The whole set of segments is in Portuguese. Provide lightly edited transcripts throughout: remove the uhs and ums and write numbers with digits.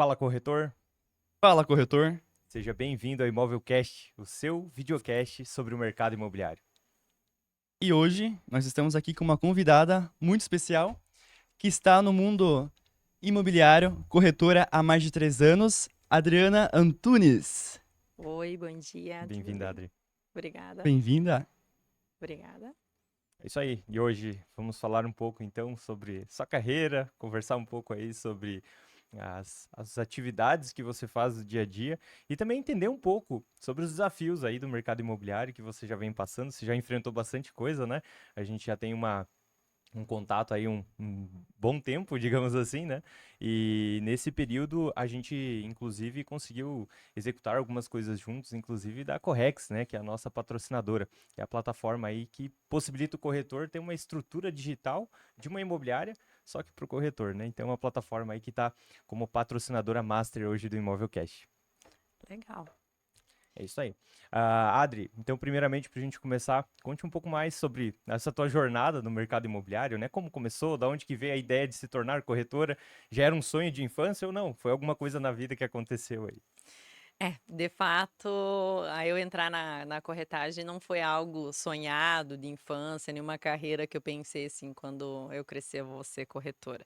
Fala, corretor. Fala, corretor. Seja bem-vindo ao Imovelcast, o seu videocast sobre o mercado imobiliário. E hoje nós estamos aqui com uma convidada muito especial que está no mundo imobiliário, corretora há mais de 3 anos, Adriana Antunes. Oi, bom dia, tudo Bem-vinda, bem? Adri. Obrigada, Bem-vinda. obrigada. É isso aí. E hoje vamos falar um pouco, então, sobre sua carreira, conversar um pouco aí sobre as atividades que você faz no dia a dia e também entender um pouco sobre os desafios aí do mercado imobiliário que você já vem passando. Você já enfrentou bastante coisa, né? A gente já tem um contato aí um bom tempo, digamos assim, né? E nesse período a gente, inclusive, conseguiu executar algumas coisas juntos, inclusive da Correx, né? Que é a nossa patrocinadora, que é a plataforma aí que possibilita o corretor ter uma estrutura digital de uma imobiliária, só que para o corretor, né? Então é uma plataforma aí que está como patrocinadora master hoje do Imóvel Cash. Legal. É isso aí. Adri, então, primeiramente, para a gente começar, conte um pouco mais sobre essa tua jornada no mercado imobiliário, né? Como começou, da onde que veio a ideia de se tornar corretora? Já era um sonho de infância ou não? Foi alguma coisa na vida que aconteceu aí? De fato, a eu entrar na corretagem não foi algo sonhado de infância, nenhuma carreira que eu pensei assim, quando eu crescer eu vou ser corretora.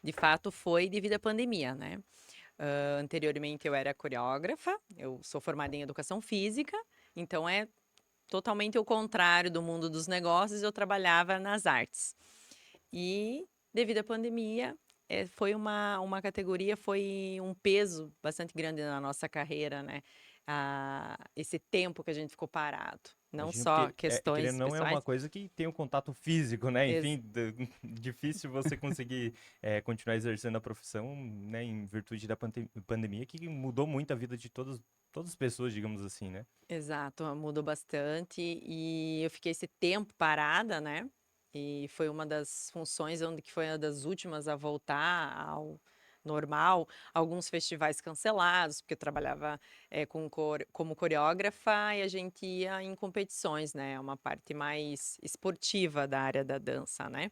De fato, foi devido à pandemia, né? Anteriormente eu era coreógrafa, eu sou formada em educação física, então é totalmente o contrário do mundo dos negócios, eu trabalhava nas artes. E devido à pandemia, foi uma categoria, foi um peso bastante grande na nossa carreira, né? Esse tempo que a gente ficou parado. Não Imagino só porque, querendo questões ou não, é uma pessoais. coisa que tem um contato físico, né? ex- Enfim, difícil você conseguir continuar exercendo a profissão, né? Em virtude da pandemia, que mudou muito a vida de todas as pessoas, digamos assim, né? Exato, mudou bastante. E eu fiquei esse tempo parada, né? E foi uma das funções onde que foi uma das últimas a voltar ao normal. Alguns festivais cancelados, porque eu trabalhava como coreógrafa e a gente ia em competições, né? Uma parte mais esportiva da área da dança, né?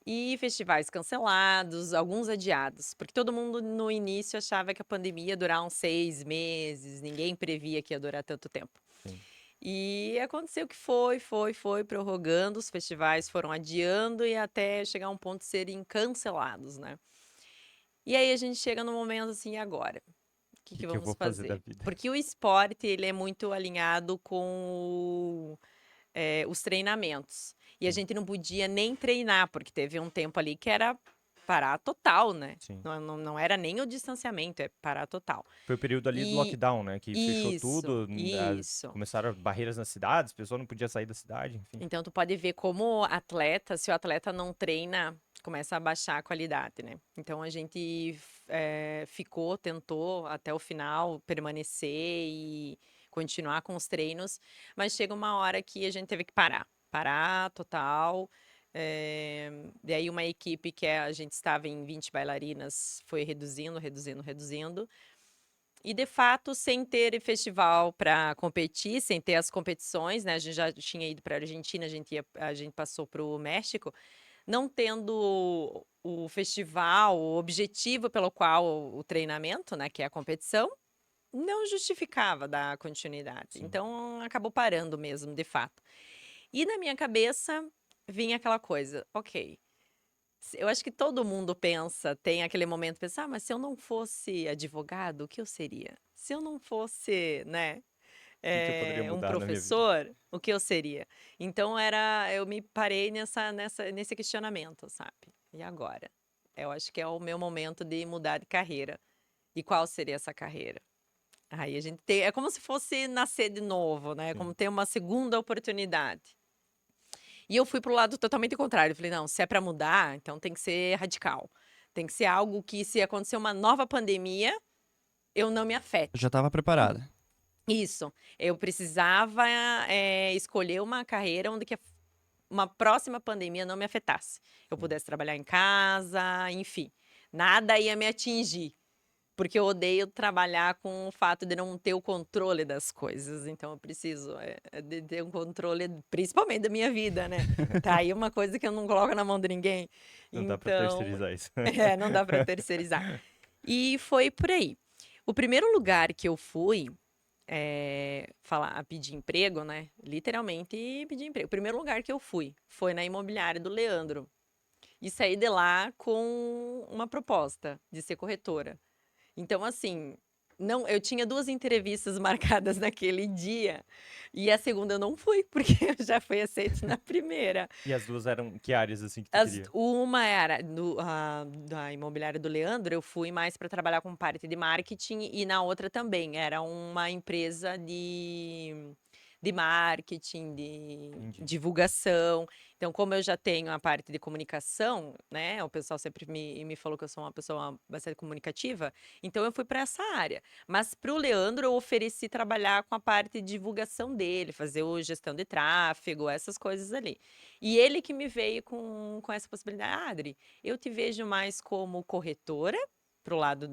E festivais cancelados, alguns adiados, porque todo mundo no início achava que a pandemia ia durar uns 6 meses, ninguém previa que ia durar tanto tempo. Sim. E aconteceu que foi prorrogando, os festivais foram adiando e até chegar a um ponto de serem cancelados, né? E aí a gente chega no momento assim, e agora? O que O que que eu vamos vou fazer da fazer? vida? Porque o esporte, ele é muito alinhado com os treinamentos. E a Sim, gente não podia nem treinar, porque teve um tempo ali que era parar total, né? sim. Não era nem o distanciamento, é parar total. Foi o período ali do E lockdown, né? Que fechou isso, tudo, isso. começaram barreiras nas cidades, a pessoa não podia sair da cidade, enfim. Então tu pode ver como atleta, se o atleta não treina, começa a baixar a qualidade, né? Então a gente tentou até o final permanecer e continuar com os treinos, mas chega uma hora que a gente teve que parar total. E aí uma equipe a gente estava em 20 bailarinas foi reduzindo. E de fato, sem ter festival para competir, sem ter as competições, né? A gente já tinha ido para a Argentina, a gente passou para o México, não tendo o festival, o objetivo pelo qual o treinamento, né, que é a competição, não justificava dar continuidade. Sim. Então acabou parando mesmo, de fato. E na minha cabeça vinha aquela coisa, ok. Eu acho que todo mundo pensa, tem aquele momento, pensa, mas se eu não fosse advogado, o que eu seria? Se eu não fosse, né, Que eu poderia um mudar na minha vida? professor, o que eu seria? Então eu me parei nesse questionamento, sabe? E agora? Eu acho que é o meu momento de mudar de carreira. E qual seria essa carreira? Aí a gente tem, é como se fosse nascer de novo, né? Sim. Como ter uma segunda oportunidade. E eu fui pro lado totalmente contrário. Eu falei, não, se é para mudar, então tem que ser radical. Tem que ser algo que, se acontecer uma nova pandemia, eu não me Já afete. estava preparada. Isso. Eu precisava escolher uma carreira onde uma próxima pandemia não me afetasse. Eu Sim. pudesse trabalhar em casa, enfim. Nada ia me atingir. Porque eu odeio trabalhar com o fato de não ter o controle das coisas. Então, eu preciso de ter um controle, principalmente da minha vida, né? Tá aí uma coisa que eu não coloco na mão de ninguém. Não dá pra Então, terceirizar isso. não dá para terceirizar. E foi por aí. O primeiro lugar que eu fui pedir emprego, né? Literalmente pedir emprego. O primeiro lugar que eu fui foi na imobiliária do Leandro. E saí de lá com uma proposta de ser corretora. Então, assim, não, eu tinha 2 entrevistas marcadas naquele dia, e a segunda eu não fui, porque eu já fui aceita na primeira. E as duas eram que áreas assim que tu As queria? uma era da imobiliária do Leandro, eu fui mais para trabalhar com parte de marketing, e na outra também, era uma empresa de marketing, de Entendi. divulgação. Então, como eu já tenho a parte de comunicação, né, o pessoal sempre me falou que eu sou uma pessoa bastante comunicativa, então eu fui para essa área. Mas para o Leandro eu ofereci trabalhar com a parte de divulgação dele, fazer o gestão de tráfego, essas coisas ali. E ele que me veio com essa possibilidade: "Ah, Adri, eu te vejo mais como corretora, pro lado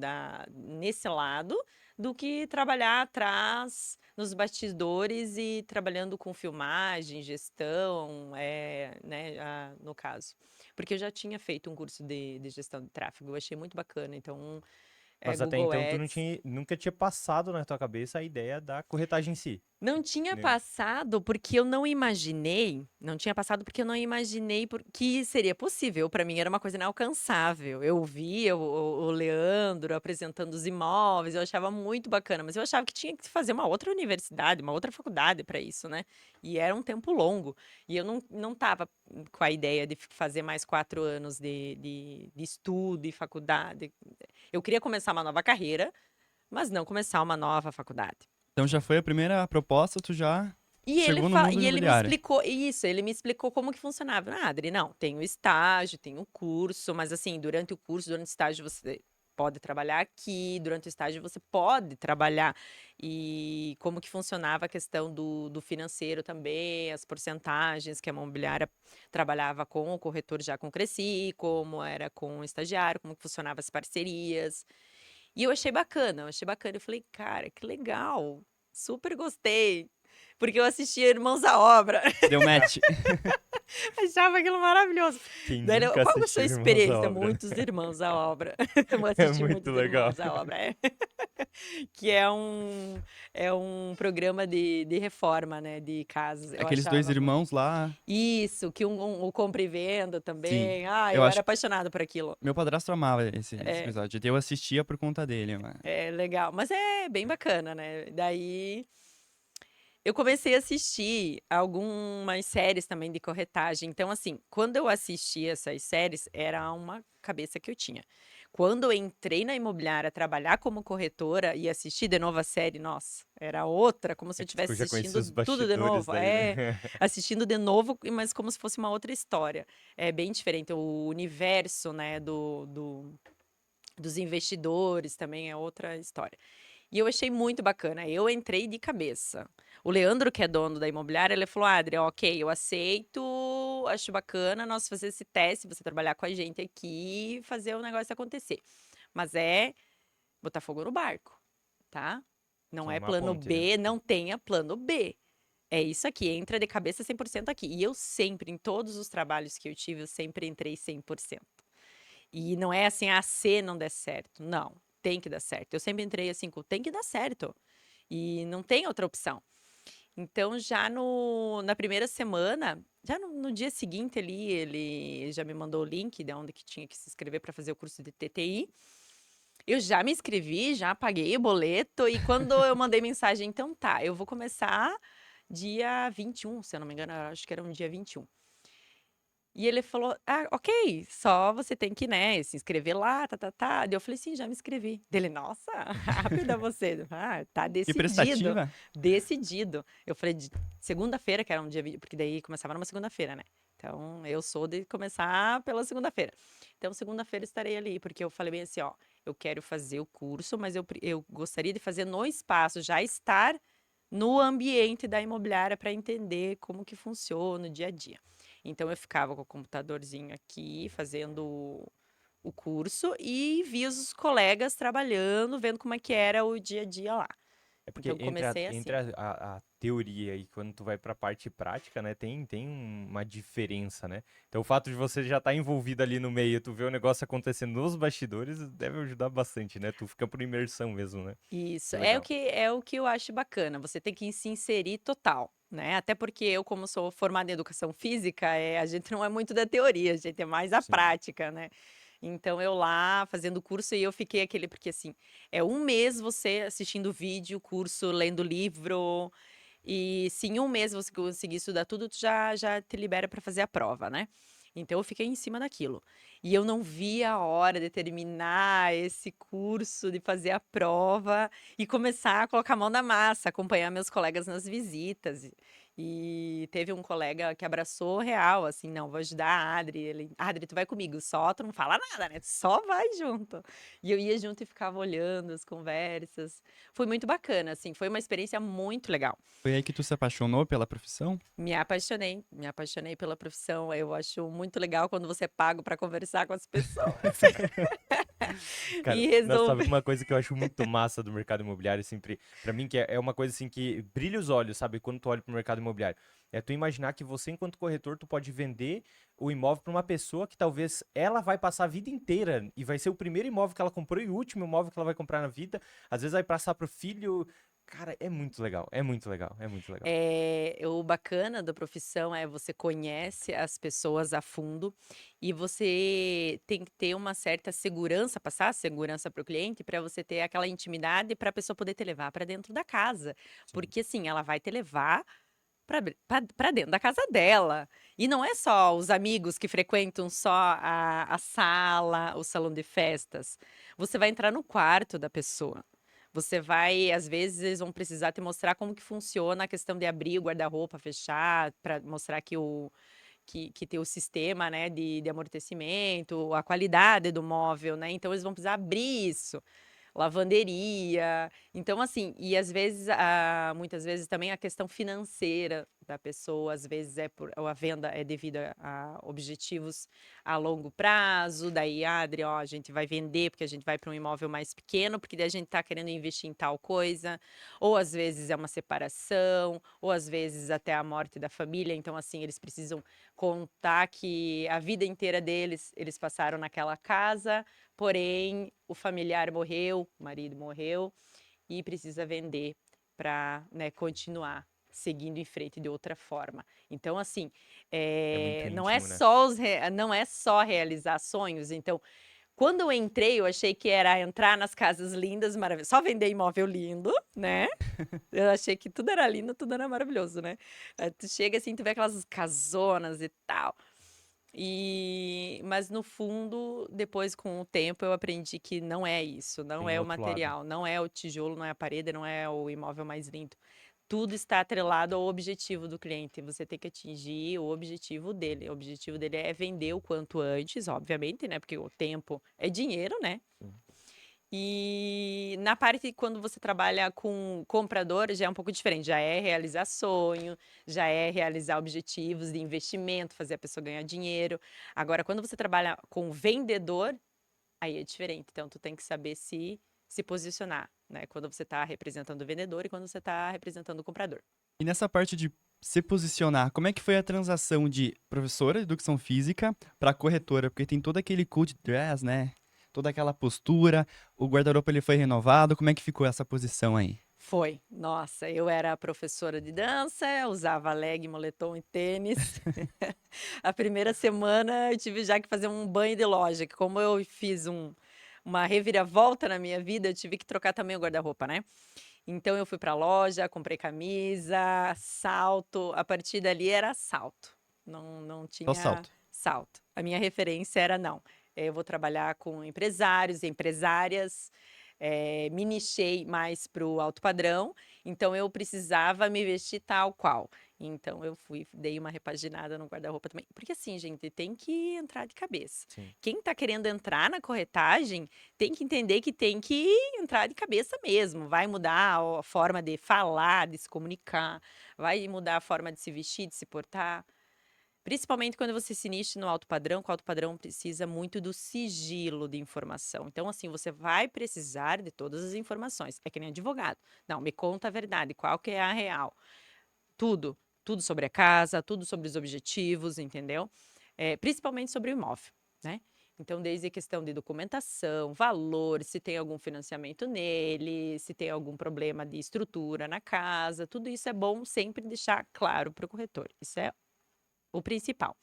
nesse lado, do que trabalhar atrás, nos bastidores e trabalhando com filmagem, gestão, né, no caso". Porque eu já tinha feito um curso de gestão de tráfego, eu achei muito bacana, então, Mas até Google então tu Ads. nunca tinha passado na tua cabeça a ideia da corretagem em si. Não tinha Né? passado, porque eu não imaginei, não tinha passado porque eu não imaginei que seria possível. Para mim era uma coisa inalcançável. Eu via o Leandro apresentando os imóveis, eu achava muito bacana, mas eu achava que tinha que fazer uma outra universidade, uma outra faculdade para isso, né? E era um tempo longo. E eu não estava com a ideia de fazer mais 4 anos de estudo e faculdade. Eu queria começar uma nova carreira, mas não começar uma nova faculdade. Então já foi a primeira proposta, tu já E chegou no mundo e ele me imobiliário. explicou isso, ele me explicou como que funcionava. "Ah, Adri, não, tem o estágio, tem o curso, mas assim, durante o curso, durante o estágio você pode trabalhar aqui, durante o estágio você pode trabalhar". E como que funcionava a questão do financeiro também, as porcentagens que a imobiliária trabalhava com o corretor já com o Cresci, como era com o estagiário, como que funcionava as parcerias. E eu achei bacana, eu achei bacana. Eu falei: "Cara, que legal, super gostei", porque eu assistia Irmãos à Obra, Deu match. achava aquilo maravilhoso. Quem Daí ele: nunca "Qual é a sua assistiu Irmãos à experiência?". Obra? "Muitos Irmãos à Obra". Eu É assisti muito muitos legal. Irmãos à Obra, é. Que é um programa de reforma, né, de casas, eu Aqueles dois achava muito. irmãos lá. Isso, que o compra e venda Sim. também. Eu Eu acho era que apaixonada por aquilo. meu padrasto amava esse É. episódio. Eu assistia por conta dele, mas... É legal, mas é bem bacana, né? Daí eu comecei a assistir algumas séries também de corretagem. Então, assim, quando eu assisti essas séries, era uma cabeça que eu tinha. Quando eu entrei na imobiliária trabalhar como corretora e assistir de novo a série, nossa, era outra, como se É eu que tu estivesse já conhecia os assistindo tudo de bastidores novo. daí, né? Assistindo de novo, mas como se fosse uma outra história. É bem diferente. O universo, né, dos investidores também é outra história. E eu achei muito bacana. Eu entrei de cabeça. O Leandro, que é dono da imobiliária, ele falou: Adri, ok, eu aceito, acho bacana nós fazer esse teste, você trabalhar com a gente aqui e fazer o negócio acontecer. Mas é botar fogo no barco, tá? Não é Queimar a plano ponte, né? B, não tenha plano B. É isso aqui, entra de cabeça 100% aqui. E eu sempre, em todos os trabalhos que eu tive, eu sempre entrei 100%. E não é assim, se não der certo. Não, tem que dar certo. Eu sempre entrei assim, tem que dar certo. E não tem outra opção. Então, já na primeira semana, já no dia seguinte ali, ele já me mandou o link de onde que tinha que se inscrever para fazer o curso de TTI. Eu já me inscrevi, já paguei o boleto. E quando eu mandei mensagem, então tá, eu vou começar dia 21, se eu não me engano, eu acho que era um dia 21. E ele falou: "Ah, ok, só você tem que, né, se inscrever lá, tá". Daí eu falei: "Sim, já me inscrevi". Dele: "Nossa, rápida você. Ah, tá Que decidido, prestativa. decidido". Eu falei: "De segunda-feira", que era um dia porque daí começava numa segunda-feira, né. Então, eu sou de começar pela segunda-feira. Então, segunda-feira estarei ali, porque eu falei bem assim: "Ó, eu quero fazer o curso, mas eu gostaria de fazer no espaço, já estar no ambiente da imobiliária para entender como que funciona o dia a dia". Então eu ficava com o computadorzinho aqui, fazendo o curso e via os colegas trabalhando, vendo como é que era o dia a dia lá. É porque Então comecei entre assim. a teoria e quando tu vai pra parte prática, né, tem uma diferença, né? Então o fato de você já estar envolvido ali no meio, tu ver o negócio acontecendo nos bastidores, deve ajudar bastante, né? Tu fica por imersão mesmo, né? Isso, Que legal. é o que eu acho bacana, você tem que se inserir total, né, até porque eu como sou formada em educação física, a gente não é muito da teoria, a gente é mais a Sim. prática, né. Então eu lá fazendo curso e eu fiquei aquele porque assim, é um mês você assistindo vídeo, curso, lendo livro, e se em um mês você conseguir estudar tudo, tu já te libera para fazer a prova, né. Então eu fiquei em cima daquilo. E eu não via a hora de terminar esse curso, de fazer a prova e começar a colocar a mão na massa, acompanhar meus colegas nas visitas. E teve um colega que abraçou real, assim: "Não, vou ajudar a Adri", ele: "Adri, tu vai comigo, só tu não fala nada, né, tu só vai junto". E eu ia junto e ficava olhando as conversas. Foi muito bacana, assim, foi uma experiência muito legal. Foi aí que tu se apaixonou pela profissão? Me apaixonei pela profissão, eu acho muito legal quando você é pago para conversar com as pessoas. Cara, E nossa, sabe resolver. uma coisa que eu acho muito massa do mercado imobiliário, sempre, pra mim, que é uma coisa assim que brilha os olhos, sabe, quando tu olha pro mercado imobiliário. É tu imaginar que você, enquanto corretor, tu pode vender o imóvel pra uma pessoa que talvez ela vai passar a vida inteira e vai ser o primeiro imóvel que ela comprou e o último imóvel que ela vai comprar na vida. Às vezes vai passar pro filho. Cara, é muito legal, é muito legal, é muito legal. O bacana da profissão é você conhece as pessoas a fundo e você tem que ter uma certa segurança, passar a segurança para o cliente, para você ter aquela intimidade para a pessoa poder te levar para dentro da casa. Sim. Porque assim, ela vai te levar para dentro da casa dela. E não é só os amigos que frequentam só a sala, o salão de festas. Você vai entrar no quarto da pessoa. Você vai, às vezes, eles vão precisar te mostrar como que funciona a questão de abrir o guarda-roupa, fechar, para mostrar que tem o sistema, né, de amortecimento, a qualidade do móvel, né? Então eles vão precisar abrir isso. Lavanderia. Então, assim, e às vezes, muitas vezes também a questão financeira da pessoa, às vezes é por ou a venda é devido a objetivos a longo prazo, daí: "Ah, Adri, ó, a gente vai vender, porque a gente vai para um imóvel mais pequeno, porque daí a gente tá querendo investir em tal coisa", ou às vezes é uma separação, ou às vezes até a morte da família, então, assim, eles precisam contar que a vida inteira deles, eles passaram naquela casa, porém, o familiar morreu, o marido morreu e precisa vender para, né, continuar seguindo em frente de outra forma. Então, assim, É muito não é íntimo, né? só não é só realizar sonhos. Então, quando eu entrei, eu achei que era entrar nas casas lindas, maravilhosas, só vender imóvel lindo, né? Eu achei que tudo era lindo, tudo era maravilhoso, né? Tu chega assim, tu vê aquelas casonas e tal. Mas no fundo, depois com o tempo eu aprendi que não é isso, não Tem é o outro lado. material, não é o tijolo, não é a parede, não é o imóvel mais lindo. Tudo está atrelado ao objetivo do cliente. Você tem que atingir o objetivo dele. O objetivo dele é vender o quanto antes, obviamente, né? Porque o tempo é dinheiro, né? Sim. E na parte quando você trabalha com comprador, já é um pouco diferente, já é realizar sonho, já é realizar objetivos de investimento, fazer a pessoa ganhar dinheiro. Agora, quando você trabalha com vendedor, aí é diferente. Então, tu tem que saber se posicionar, né? Quando você está representando o vendedor e quando você está representando o comprador. E nessa parte de se posicionar, como é que foi a transação de professora de educação física para corretora? Porque tem todo aquele code dress, né? Toda aquela postura, o guarda-roupa ele foi renovado, como é que ficou essa posição aí? Foi. Nossa, eu era professora de dança, usava leg, moletom e tênis. A primeira semana eu tive já que fazer um banho de loja, que como eu fiz uma reviravolta na minha vida, eu tive que trocar também o guarda-roupa, né. Então eu fui pra loja, comprei camisa, salto, a partir dali era salto, não Só tinha salto. salto. A minha referência era não, eu vou trabalhar com empresários e empresárias, me nichei mais para o alto padrão, então eu precisava me vestir tal qual. Então eu fui, dei uma repaginada no guarda-roupa também. Porque assim, gente, tem que entrar de cabeça. Sim. Quem tá querendo entrar na corretagem tem que entender que tem que entrar de cabeça mesmo. Vai mudar a forma de falar, de se comunicar, vai mudar a forma de se vestir, de se portar. Principalmente quando você se inicia no alto padrão, que o alto padrão precisa muito do sigilo de informação. Então, assim, você vai precisar de todas as informações. É que nem advogado. Não, me conta a verdade, qual que é a real. Tudo. Tudo sobre a casa, tudo sobre os objetivos, entendeu? Principalmente sobre o imóvel, né? Então, desde a questão de documentação, valor, se tem algum financiamento nele, se tem algum problema de estrutura na casa, tudo isso é bom sempre deixar claro para o corretor. Isso é o principal.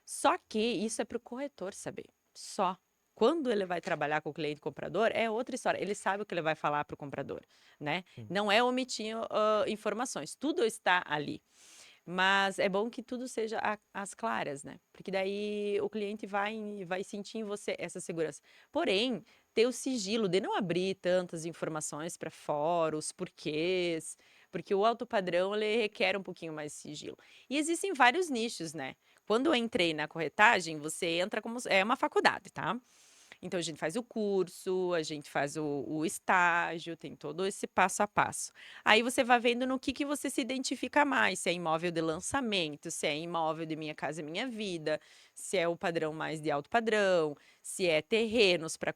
Só que isso é para o corretor saber. Só. Quando ele vai trabalhar com o cliente comprador, é outra história. Ele sabe o que ele vai falar para o comprador, né? Sim. Não é omitir informações. Tudo está ali. Mas é bom que tudo seja às claras, né? Porque daí o cliente vai sentir em você essa segurança. Porém, ter o sigilo de não abrir tantas informações para fora, os porquês, porque o alto padrão ele requer um pouquinho mais de sigilo. E existem vários nichos, né? Quando eu entrei na corretagem, você entra como é uma faculdade, tá? Então a gente faz o curso, a gente faz o estágio, tem todo esse passo a passo. Aí você vai vendo no que você se identifica mais, se é imóvel de lançamento, se é imóvel de Minha Casa Minha Vida, se é o padrão mais de alto padrão, se é terrenos para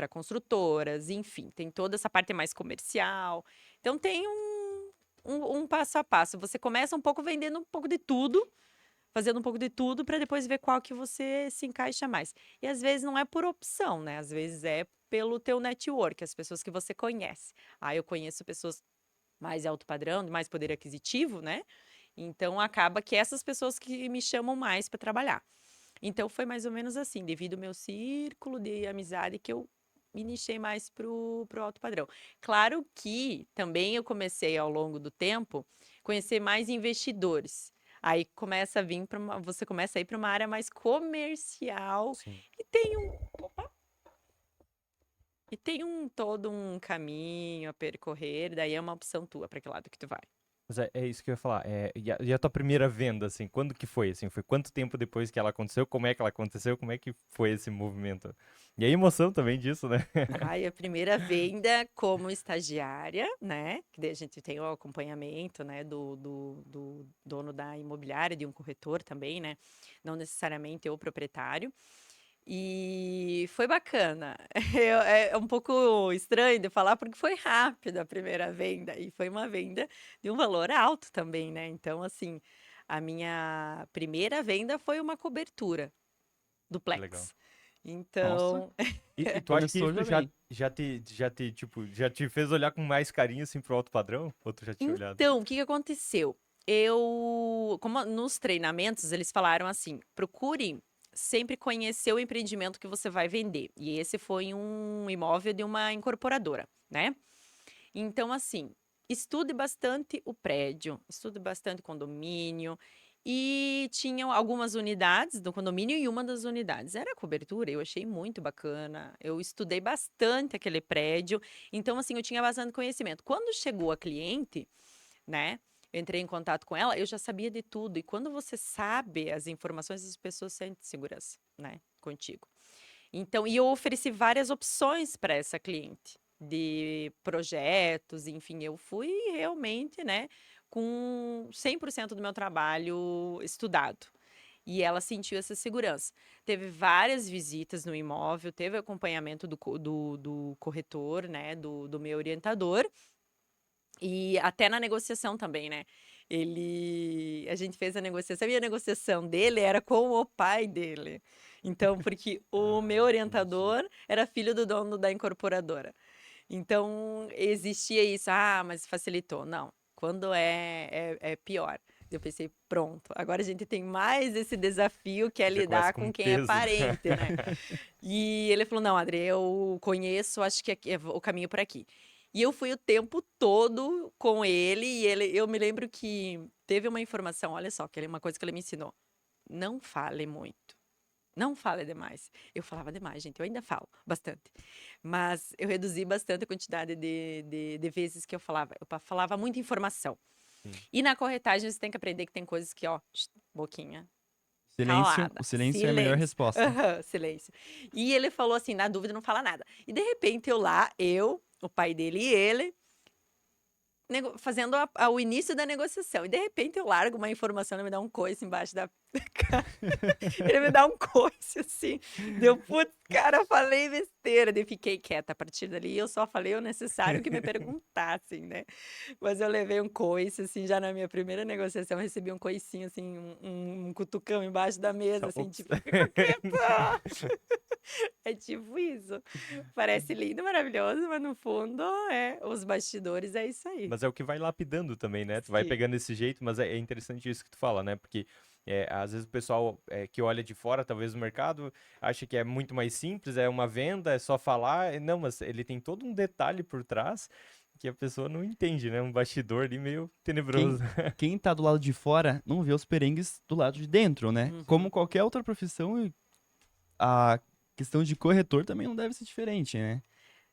construtoras, enfim, tem toda essa parte mais comercial. Então tem um passo a passo. Você começa um pouco vendendo um pouco de tudo, fazendo um pouco de tudo para depois ver qual que você se encaixa mais. E às vezes não é por opção, né? Às vezes é pelo teu network, as pessoas que você conhece. Ah, eu conheço pessoas mais alto padrão, de mais poder aquisitivo, né? Então acaba que essas pessoas que me chamam mais para trabalhar. Então foi mais ou menos assim, devido ao meu círculo de amizade que eu me nichei mais pro alto padrão. Claro que também eu comecei ao longo do tempo conhecer mais investidores. Aí começa a vir você começa a ir para uma área mais comercial Sim. e tem opa, e tem todo um caminho a percorrer, daí é uma opção tua para que lado que tu vai. Mas é isso que eu ia falar. E a tua primeira venda, assim, quando que foi? Assim, foi quanto tempo depois que ela aconteceu? Como é que ela aconteceu? Como é que foi esse movimento? E a emoção também disso, né? Ai, a primeira venda como estagiária, né? Que daí a gente tem o acompanhamento, né? Do dono da imobiliária, de um corretor também, né? Não necessariamente o proprietário. E foi bacana. É um pouco estranho de falar, porque foi rápida a primeira venda. E foi uma venda de um valor alto também, né? Então, assim, a minha primeira venda foi uma cobertura Que legal. duplex. Nossa, Então, E tu acha que começou isso já bem. já te fez olhar com mais carinho, assim, pro alto padrão? Ou tu já tinha olhado? Então, o que que aconteceu? Como nos treinamentos eles falaram assim: procure sempre conhecer o empreendimento que você vai vender. E esse foi um imóvel de uma incorporadora, né? Então, assim, estude bastante o prédio, estude bastante o condomínio. E tinham algumas unidades do condomínio e uma das unidades era a cobertura. Eu achei muito bacana. Eu estudei bastante aquele prédio. Então, assim, eu tinha bastante conhecimento. Quando chegou a cliente, né? Eu entrei em contato com ela, eu já sabia de tudo. E quando você sabe as informações, as pessoas sentem segurança, né? Contigo. Então, e eu ofereci várias opções para essa cliente de projetos, enfim, eu fui realmente, né, com 100% do meu trabalho estudado. E ela sentiu essa segurança. Teve várias visitas no imóvel, teve acompanhamento do corretor, né, do meu orientador. E até na negociação também, né? A gente fez a negociação e a negociação dele era com o pai dele. Então, porque o meu Ah, entendi. orientador era filho do dono da incorporadora. Então, existia isso. Ah, mas facilitou. Não, quando é pior. Eu pensei, pronto, agora a gente tem mais esse desafio que é Já começa lidar com com quem é peso. parente, né? E ele falou: não, Adri, eu conheço, acho que é o caminho por aqui. E eu fui o tempo todo com ele, eu me lembro que teve uma informação, olha só, que é uma coisa que ele me ensinou. Não fale muito. Não fale demais. Eu falava demais, gente, eu ainda falo bastante. Mas eu reduzi bastante a quantidade de vezes que eu falava. Eu falava muita informação. Sim. E na corretagem você tem que aprender que tem coisas que, ó, boquinha, Silêncio, o calada, silêncio é a melhor silêncio. resposta. Aham, silêncio. E ele falou assim, na dúvida não fala nada. E de repente o pai dele e ele, fazendo o início da negociação. E de repente eu largo uma informação, ele me dá um coice embaixo Ele me dá um coice, assim. Deu, putz, cara, eu falei besteira. Daí fiquei quieta. A partir dali, eu só falei o necessário que me perguntassem, né? Mas eu levei um coice, assim, já na minha primeira negociação, eu recebi um coicinho, assim, um cutucão embaixo da mesa, assim, Ops. tipo, fica quieta! É tipo isso. Parece lindo, maravilhoso, mas no fundo, os bastidores é isso aí. Mas é o que vai lapidando também, né? Tu vai Sim. pegando esse jeito, mas é interessante isso que tu fala, né? Porque às vezes o pessoal que olha de fora, talvez do mercado, acha que é muito mais simples, é uma venda, é só falar. Não, mas ele tem todo um detalhe por trás que a pessoa não entende, né? Um bastidor ali meio tenebroso. Quem, quem tá do lado de fora não vê os perengues do lado de dentro, né? Como Uhum. qualquer outra profissão, a questão de corretor também não deve ser diferente, né?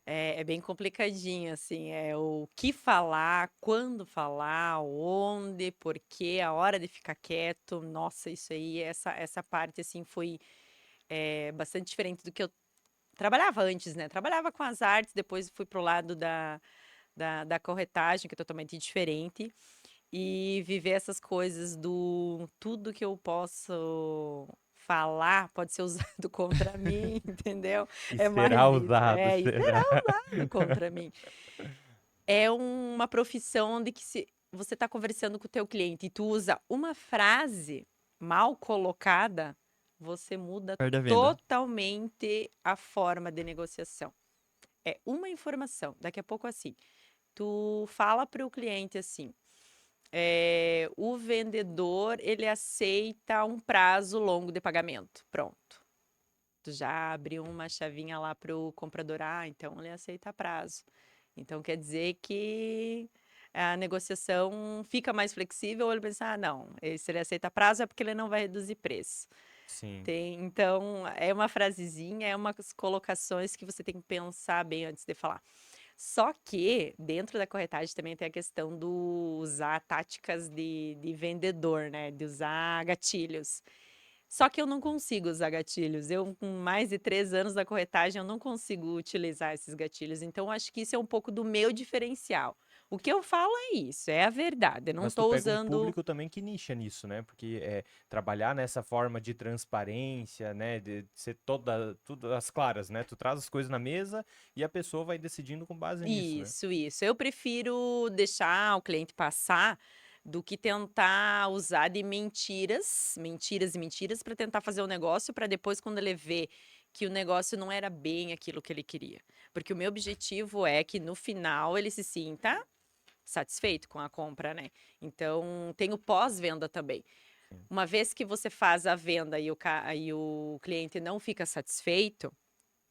É bem complicadinho, assim, é o que falar, quando falar, onde, porquê, a hora de ficar quieto. Nossa, isso aí, essa parte, assim, foi bastante diferente do que eu trabalhava antes, né? Trabalhava com as artes, depois fui pro lado da corretagem, que é totalmente diferente. E viver essas coisas do tudo que eu posso falar pode ser usado contra mim, entendeu? E É mais será isso. usado, E será será? usado contra mim. É uma profissão onde que se você está conversando com o teu cliente e tu usa uma frase mal colocada, você muda Perde a venda. totalmente a forma de negociação. É uma informação. Daqui a pouco, assim, tu fala para o cliente assim, o vendedor, ele aceita um prazo longo de pagamento. Pronto. Tu já abriu uma chavinha lá para o comprador, então ele aceita prazo. Então quer dizer que a negociação fica mais flexível, ou ele pensa, não, se ele aceita prazo é porque ele não vai reduzir preço. Sim. Então, é uma frasezinha, é umas colocações que você tem que pensar bem antes de falar. Só que, dentro da corretagem também tem a questão do usar táticas de vendedor, né? De usar gatilhos. Só que eu não consigo usar gatilhos. Eu, com mais de 3 anos da corretagem, eu não consigo utilizar esses gatilhos. Então, acho que isso é um pouco do meu diferencial. O que eu falo é isso, é a verdade. Eu não Mas tu estou pega um usando. público também que nicha nisso, né? Porque trabalhar nessa forma de transparência, né? De ser tudo às claras, né? Tu traz as coisas na mesa e a pessoa vai decidindo com base nisso, né? Isso. Eu prefiro deixar o cliente passar do que tentar usar de mentiras, mentiras e mentiras para tentar fazer o negócio para depois, quando ele vê que o negócio não era bem aquilo que ele queria. Porque o meu objetivo é que no final ele se sinta satisfeito com a compra, né? Então, tem o pós-venda também. Sim. Uma vez que você faz a venda e o cliente não fica satisfeito,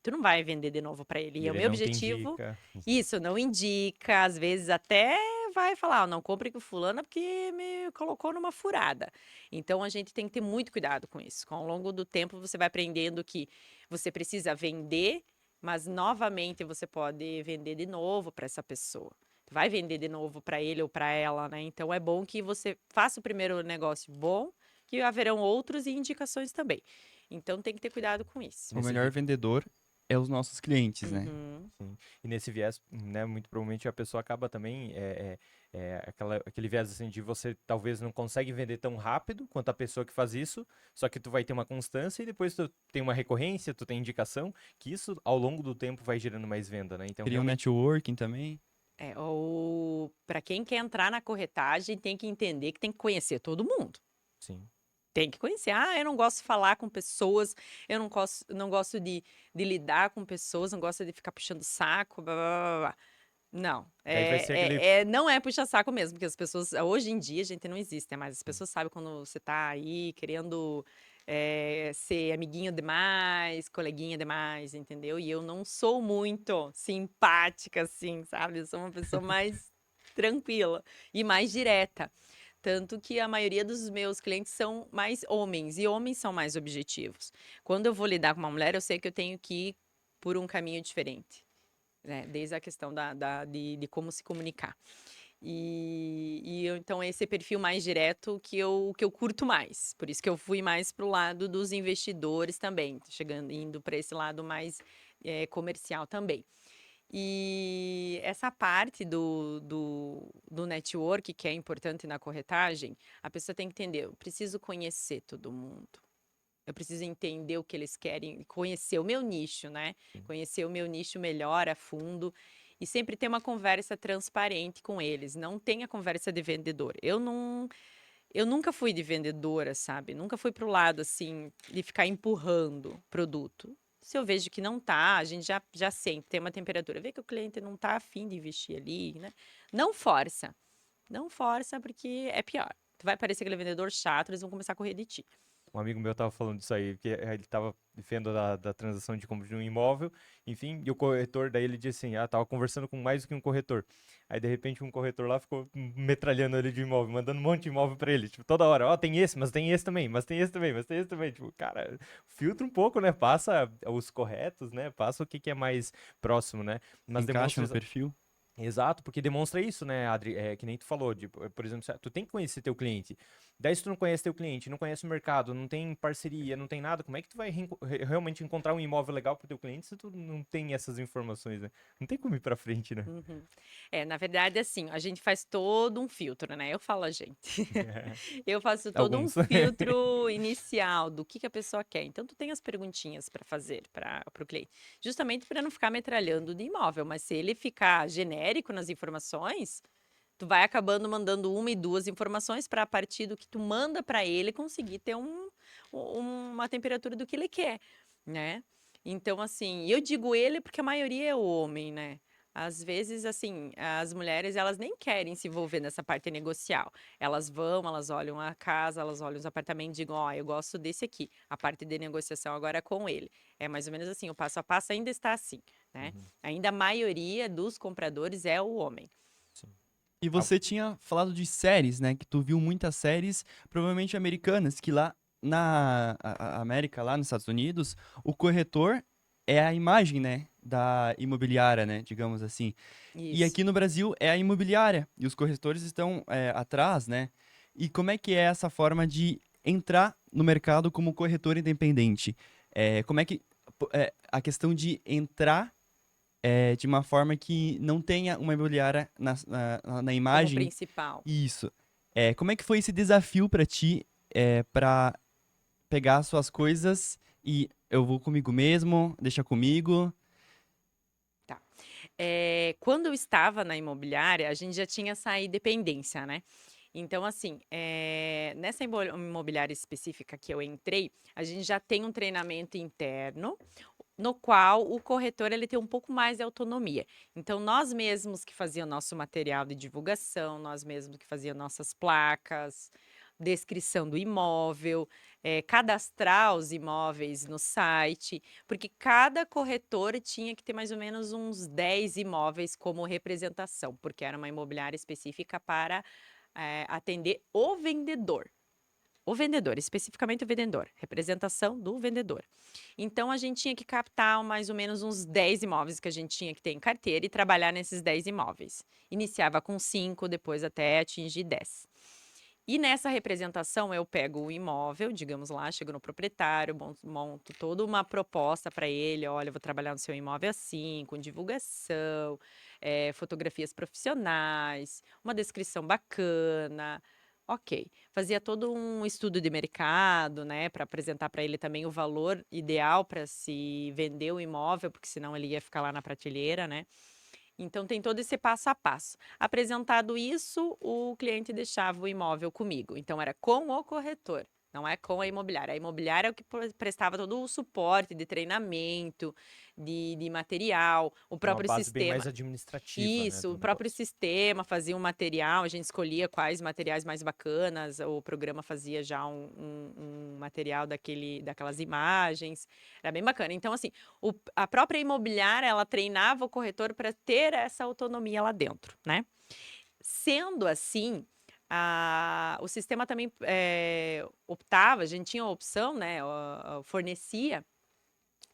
tu não vai vender de novo para ele. E E o ele meu não te objetivo, indica. isso, não indica, às vezes até vai falar, não compre com fulana porque me colocou numa furada. Então a gente tem que ter muito cuidado com isso. Ao longo do tempo você vai aprendendo que você precisa vender, mas novamente você pode vender de novo para essa pessoa. Tu vai vender de novo para ele ou para ela, né? Então é bom que você faça o primeiro negócio bom, que haverão outros e indicações também. Então tem que ter cuidado com isso. O Nesse, melhor vendedor é os nossos clientes, né? Uhum. Sim. E nesse viés, né, muito provavelmente a pessoa acaba também aquele viés assim de você talvez não consegue vender tão rápido quanto a pessoa que faz isso, só que tu vai ter uma constância e depois tu tem uma recorrência, tu tem indicação, que isso ao longo do tempo vai gerando mais venda, né? Então Cria um realmente, networking também. Ou para quem quer entrar na corretagem, tem que entender que tem que conhecer todo mundo. sim. Tem que conhecer. Eu não gosto de falar com pessoas, eu não gosto de lidar com pessoas, não gosto de ficar puxando saco, blá, blá, blá, blá. Não, Daí vai ser aquele. não é puxar saco mesmo, porque as pessoas, hoje em dia, a gente não existe, né? Mas as Sim. pessoas sabem quando você tá aí querendo ser amiguinho demais, coleguinha demais, entendeu? E eu não sou muito simpática, assim, sabe? Eu sou uma pessoa mais tranquila e mais direta. Tanto que a maioria dos meus clientes são mais homens, e homens são mais objetivos. Quando eu vou lidar com uma mulher, eu sei que eu tenho que ir por um caminho diferente, né? Desde a questão de como se comunicar. Então, esse perfil mais direto que eu curto mais. Por isso que eu fui mais pro lado dos investidores também, indo para esse lado mais comercial também. E essa parte do network, que é importante na corretagem, a pessoa tem que entender, eu preciso conhecer todo mundo. Eu preciso entender o que eles querem, conhecer o meu nicho, né? Sim. Conhecer o meu nicho melhor, a fundo, e sempre ter uma conversa transparente com eles. Não tenha conversa de vendedor. Eu nunca fui de vendedora, sabe? Nunca fui pro lado assim de ficar empurrando produto. Se eu vejo que não tá, a gente já sente, tem uma temperatura, vê que o cliente não tá afim de investir ali, né? Não força. Não força porque é pior. Tu vai parecer aquele vendedor chato, eles vão começar a correr de ti. Um amigo meu tava falando disso aí, que ele tava vendo da transação de compra de um imóvel, enfim, e o corretor, daí ele disse assim, tava conversando com mais do que um corretor. Aí, de repente, um corretor lá ficou metralhando ele de imóvel, mandando um monte de imóvel pra ele, tipo, toda hora, tem esse, mas tem esse também, mas tem esse também, mas tem esse também. Tipo, cara, filtra um pouco, né? Passa os corretos, né? Passa o que é mais próximo, né? Mas Encaixa demonstra no perfil. Exato, porque demonstra isso, né, Adri? É, que nem tu falou, por exemplo, tu tem que conhecer teu cliente. Daí, se tu não conhece teu cliente, não conhece o mercado, não tem parceria, não tem nada, como é que tu vai realmente encontrar um imóvel legal pro teu cliente se tu não tem essas informações, né? Não tem como ir pra frente, né? Uhum. Na verdade, assim, a gente faz todo um filtro, né? Eu falo a gente. Eu faço todo um Alguns. filtro inicial do que a pessoa quer. Então, tu tem as perguntinhas para fazer para o cliente, justamente para não ficar metralhando de imóvel. Mas se ele ficar genérico nas informações, tu vai acabando mandando uma e duas informações para a partir do que tu manda para ele conseguir ter uma temperatura do que ele quer, né? Então, assim, eu digo ele porque a maioria é homem, né? Às vezes, assim, as mulheres, elas nem querem se envolver nessa parte negocial. Elas vão, elas olham a casa, elas olham os apartamentos e digam, ó, eu gosto desse aqui. A parte de negociação agora é com ele. É mais ou menos assim, o passo a passo ainda está assim, né? Uhum, Ainda a maioria dos compradores é o homem. sim. E Ah, você tinha falado de séries, né? Que tu viu muitas séries, provavelmente americanas, que lá na América, lá nos Estados Unidos, o corretor é a imagem, né? Da imobiliária, né? Digamos assim. E Isso. aqui no Brasil é a imobiliária. E os corretores estão atrás, né? E como é que é essa forma de entrar no mercado como corretor independente? Como é que a questão de entrar de uma forma que não tenha uma imobiliária na Como imagem. principal. Isso. Como é que foi esse desafio para ti, para pegar suas coisas e eu vou comigo mesmo, deixa comigo? Tá. Quando eu estava na imobiliária, a gente já tinha essa independência, né? Então, assim, nessa imobiliária específica que eu entrei, a gente já tem um treinamento interno, no qual o corretor ele tem um pouco mais de autonomia. Então, nós mesmos que fazíamos nosso material de divulgação, nós mesmos que fazíamos nossas placas, descrição do imóvel, cadastrar os imóveis no site, porque cada corretor tinha que ter mais ou menos uns 10 imóveis como representação, porque era uma imobiliária específica para atender o vendedor. O vendedor, especificamente o vendedor, representação do vendedor. Então, a gente tinha que captar mais ou menos uns 10 imóveis que a gente tinha que ter em carteira e trabalhar nesses 10 imóveis. Iniciava com 5, depois até atingir 10. E nessa representação, eu pego o imóvel, digamos lá, chego no proprietário, monto toda uma proposta para ele. Olha, eu vou trabalhar no seu imóvel assim, com divulgação, fotografias profissionais, uma descrição bacana. Ok. Fazia todo um estudo de mercado, né, para apresentar para ele também o valor ideal para se vender o imóvel, porque senão ele ia ficar lá na prateleira, né? Então tem todo esse passo a passo. Apresentado isso, o cliente deixava o imóvel comigo. Então era com o corretor, não é com a imobiliária. A imobiliária é o que prestava todo o suporte de treinamento, de material, o É uma próprio base bem mais sistema. administrativa, né, Isso, do o próprio negócio. sistema fazia um material, a gente escolhia quais materiais mais bacanas, o programa fazia já um material daquelas imagens, era bem bacana. Então, assim, a própria imobiliária, ela treinava o corretor para ter essa autonomia lá dentro, né? Sendo assim, o sistema também optava, a gente tinha a opção, né, fornecia,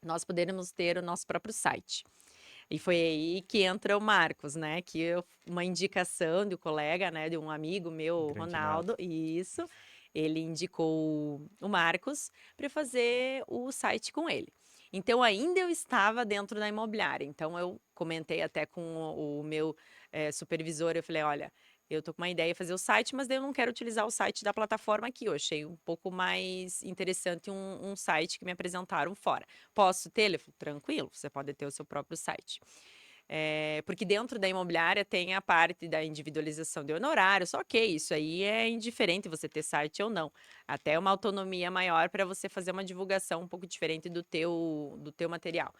nós poderíamos ter o nosso próprio site. E foi aí que entra o Marcos, né? Uma indicação de um colega, né? De um amigo meu, Um o grande Renato. Ronaldo, isso. Ele indicou o Marcos para fazer o site com ele. Então, ainda eu estava dentro da imobiliária. Então, eu comentei até com o meu supervisor, eu falei, olha, eu tô com uma ideia de fazer o site, mas daí eu não quero utilizar o site da plataforma aqui. Eu achei um pouco mais interessante um site que me apresentaram fora. Posso ter? Ele falou, tranquilo, você pode ter o seu próprio site. Porque dentro da imobiliária tem a parte da individualização de honorários, ok, isso aí é indiferente você ter site ou não. Até uma autonomia maior para você fazer uma divulgação um pouco diferente do teu material.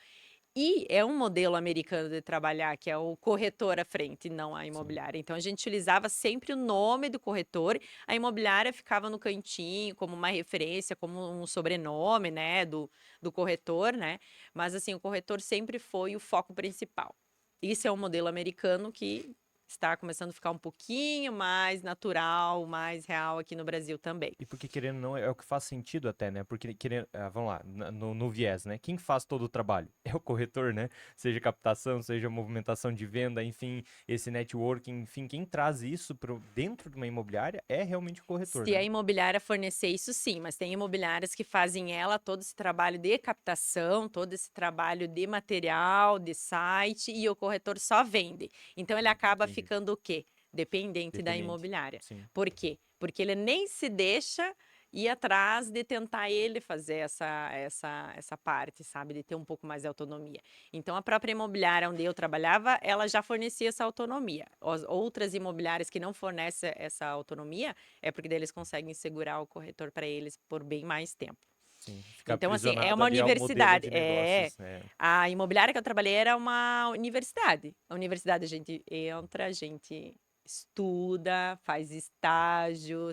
E é um modelo americano de trabalhar, que é o corretor à frente, não a Sim. imobiliária. Então a gente utilizava sempre o nome do corretor, a imobiliária ficava no cantinho como uma referência, como um sobrenome, né, do corretor, né? Mas assim, o corretor sempre foi o foco principal. Isso é um modelo americano que está começando a ficar um pouquinho mais natural, mais real aqui no Brasil também. E porque querendo ou não, é o que faz sentido até, né? Porque querendo, vamos lá, no viés, né? Quem faz todo o trabalho? É o corretor, né? Seja captação, seja movimentação de venda, enfim, esse networking, enfim, quem traz isso dentro de uma imobiliária é realmente o corretor, Se a né? imobiliária fornecer isso, sim, mas tem imobiliárias que fazem ela todo esse trabalho de captação, todo esse trabalho de material, de site, e o corretor só vende. Então ele acaba Entendi. ficando o quê? Dependente da Dependente. imobiliária. Sim. Por quê? Porque ele nem se deixa ir atrás de tentar ele fazer essa parte, sabe? De ter um pouco mais de autonomia. Então, a própria imobiliária onde eu trabalhava, ela já fornecia essa autonomia. As outras imobiliárias que não fornecem essa autonomia, é porque daí eles conseguem segurar o corretor para eles por bem mais tempo. Sim. Ficar Então, assim, é aprisionado uma ali ao modelo universidade. de negócios, né? A imobiliária que eu trabalhei era uma universidade. A universidade a gente entra, a gente estuda, faz estágio,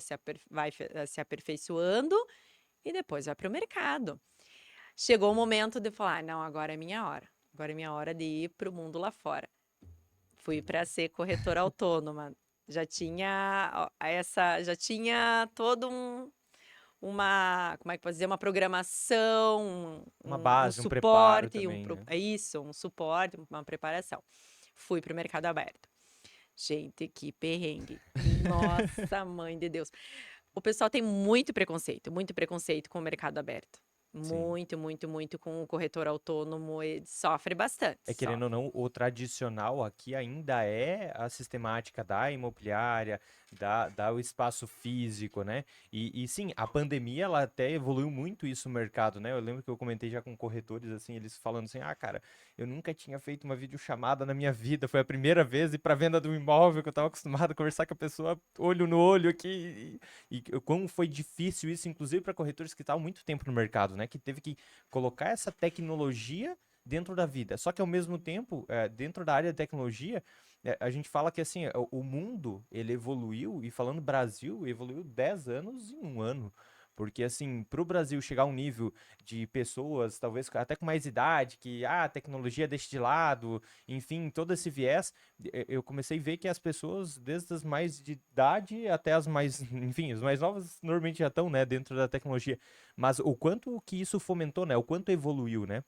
vai se aperfeiçoando e depois vai para o mercado. Chegou o momento de falar, não, agora é minha hora. Agora é minha hora de ir para o mundo lá fora. Fui para ser corretora autônoma. Já tinha todo como é que pode dizer, uma programação, Uma um base, um preparo suporte, também, né? é isso, um suporte, uma preparação. Fui para o mercado aberto. Gente, que perrengue. Nossa, mãe de Deus. O pessoal tem muito preconceito com o mercado aberto. Sim. Muito, muito, muito com o corretor autônomo, ele sofre bastante, É querendo ou sofre. não, o tradicional aqui ainda é a sistemática da imobiliária, da o espaço físico, né? E sim, a pandemia ela até evoluiu muito isso no mercado, né? Eu lembro que eu comentei já com corretores, assim, eles falando assim, cara, eu nunca tinha feito uma videochamada na minha vida, foi a primeira vez e para venda do imóvel que eu estava acostumado a conversar com a pessoa olho no olho aqui. E como foi difícil isso, inclusive para corretores que estavam muito tempo no mercado, né? Que teve que colocar essa tecnologia dentro da vida. Só que ao mesmo tempo, dentro da área de tecnologia, a gente fala que assim, o mundo ele evoluiu, e falando Brasil, evoluiu 10 anos em um ano. Porque, assim, para o Brasil chegar a um nível de pessoas, talvez até com mais idade, que a tecnologia deixa de lado, enfim, todo esse viés, eu comecei a ver que as pessoas, desde as mais de idade até as mais, enfim, as mais novas, normalmente já estão, né, dentro da tecnologia. Mas o quanto que isso fomentou, né, o quanto evoluiu, né?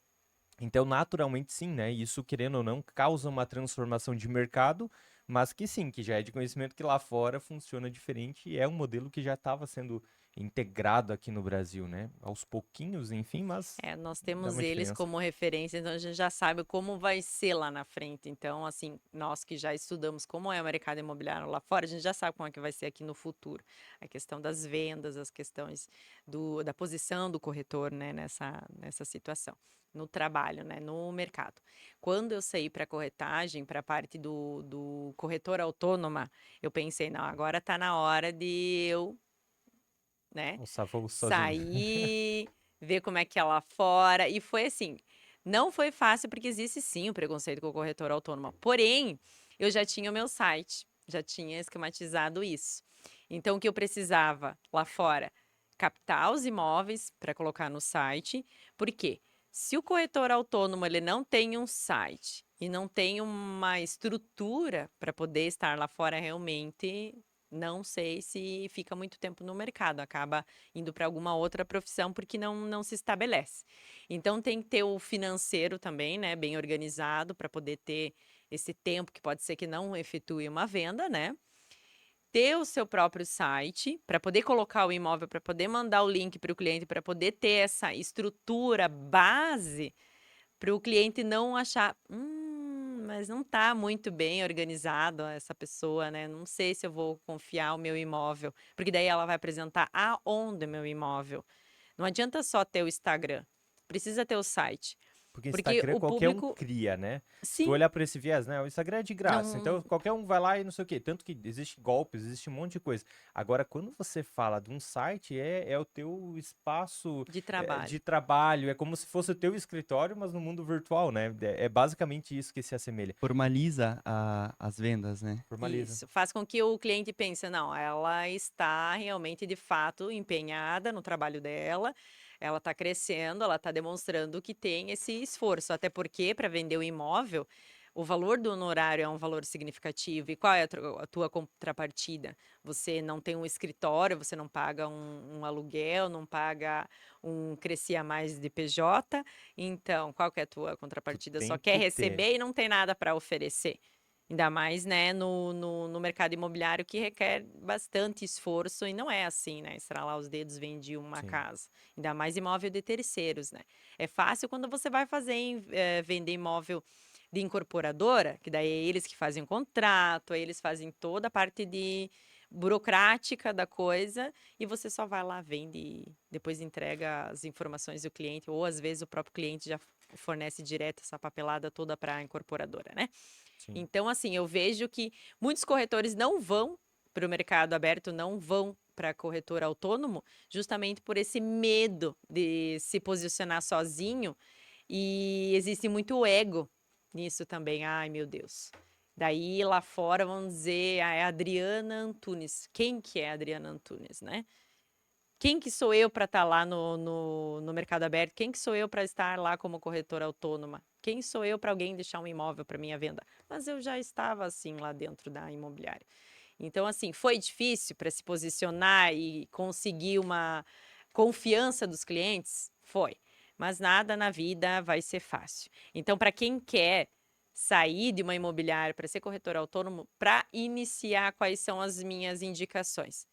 Então, naturalmente, sim, né? Isso, querendo ou não, causa uma transformação de mercado, mas que sim, que já é de conhecimento que lá fora funciona diferente e é um modelo que já estava sendo integrado aqui no Brasil, né? Aos pouquinhos, enfim, mas Nós dá temos uma eles diferença. como referência, então a gente já sabe como vai ser lá na frente. Então, assim, nós que já estudamos como é o mercado imobiliário lá fora, a gente já sabe como é que vai ser aqui no futuro. A questão das vendas, as questões da posição do corretor, né, nessa situação, no trabalho, né, no mercado. Quando eu saí para corretagem, para a parte do corretor autônoma, eu pensei, não, agora está na hora de eu, né, Alçar voo sozinho. sair, ver como é que é lá fora. E foi assim, não foi fácil porque existe sim o preconceito com o corretor autônomo. Porém, eu já tinha o meu site, já tinha esquematizado isso. Então, o que eu precisava lá fora? Captar os imóveis para colocar no site. Por quê? Se o corretor autônomo ele não tem um site e não tem uma estrutura para poder estar lá fora realmente, não sei se fica muito tempo no mercado, acaba indo para alguma outra profissão porque não se estabelece. Então tem que ter o financeiro também, né, bem organizado para poder ter esse tempo que pode ser que não efetue uma venda, né? ter o seu próprio site, para poder colocar o imóvel, para poder mandar o link para o cliente, para poder ter essa estrutura base, para o cliente não achar, mas não está muito bem organizado essa pessoa, né? Não sei se eu vou confiar o meu imóvel, porque daí ela vai apresentar aonde o meu imóvel. Não adianta só ter o Instagram, precisa ter o site, Porque porque Instagram o qualquer um público, cria, né? Se tu sim, olhar por esse viés, né? O Instagram é de graça, não então qualquer um vai lá e não sei o quê. Tanto que existe golpes, existe um monte de coisa. Agora, quando você fala de um site, é o teu espaço de trabalho. de trabalho, é como se fosse o teu escritório, mas no mundo virtual, né? É basicamente isso que se assemelha. Formaliza as vendas, né? Formaliza. Isso, faz com que o cliente pense, não, ela está realmente, de fato, empenhada no trabalho dela, ela está crescendo, ela está demonstrando que tem esse esforço, até porque para vender o imóvel, o valor do honorário é um valor significativo. E qual é a tua contrapartida? Você não tem um escritório, você não paga um aluguel, não paga um crescia mais de PJ, então qual que é a tua Tu contrapartida? Só tem quer que ter. receber e não tem nada para oferecer. Ainda mais, né, no mercado imobiliário que requer bastante esforço e não é assim, né? Estralar os dedos, vende uma Sim. casa. Ainda mais imóvel de terceiros, né? É fácil quando você vai fazer, vender imóvel de incorporadora, que daí é eles que fazem o contrato, aí eles fazem toda a parte de burocrática da coisa e você só vai lá, vende e depois entrega as informações do cliente, ou às vezes o próprio cliente já fornece direto essa papelada toda para a incorporadora, né? Sim. Então, assim, eu vejo que muitos corretores não vão para o mercado aberto, não vão para corretor autônomo, justamente por esse medo de se posicionar sozinho. E existe muito ego nisso também. Ai, meu Deus. Daí lá fora vamos dizer, é a Adriana Antunes. Quem que é a Adriana Antunes, né? Quem que sou eu para estar lá no mercado aberto? Quem que sou eu para estar lá como corretora autônoma? Quem sou eu para alguém deixar um imóvel para minha venda? Mas eu já estava assim lá dentro da imobiliária. Então, assim, foi difícil para se posicionar e conseguir uma confiança dos clientes? Foi. Mas nada na vida vai ser fácil. Então, para quem quer sair de uma imobiliária para ser corretor autônomo, para iniciar, quais são as minhas indicações?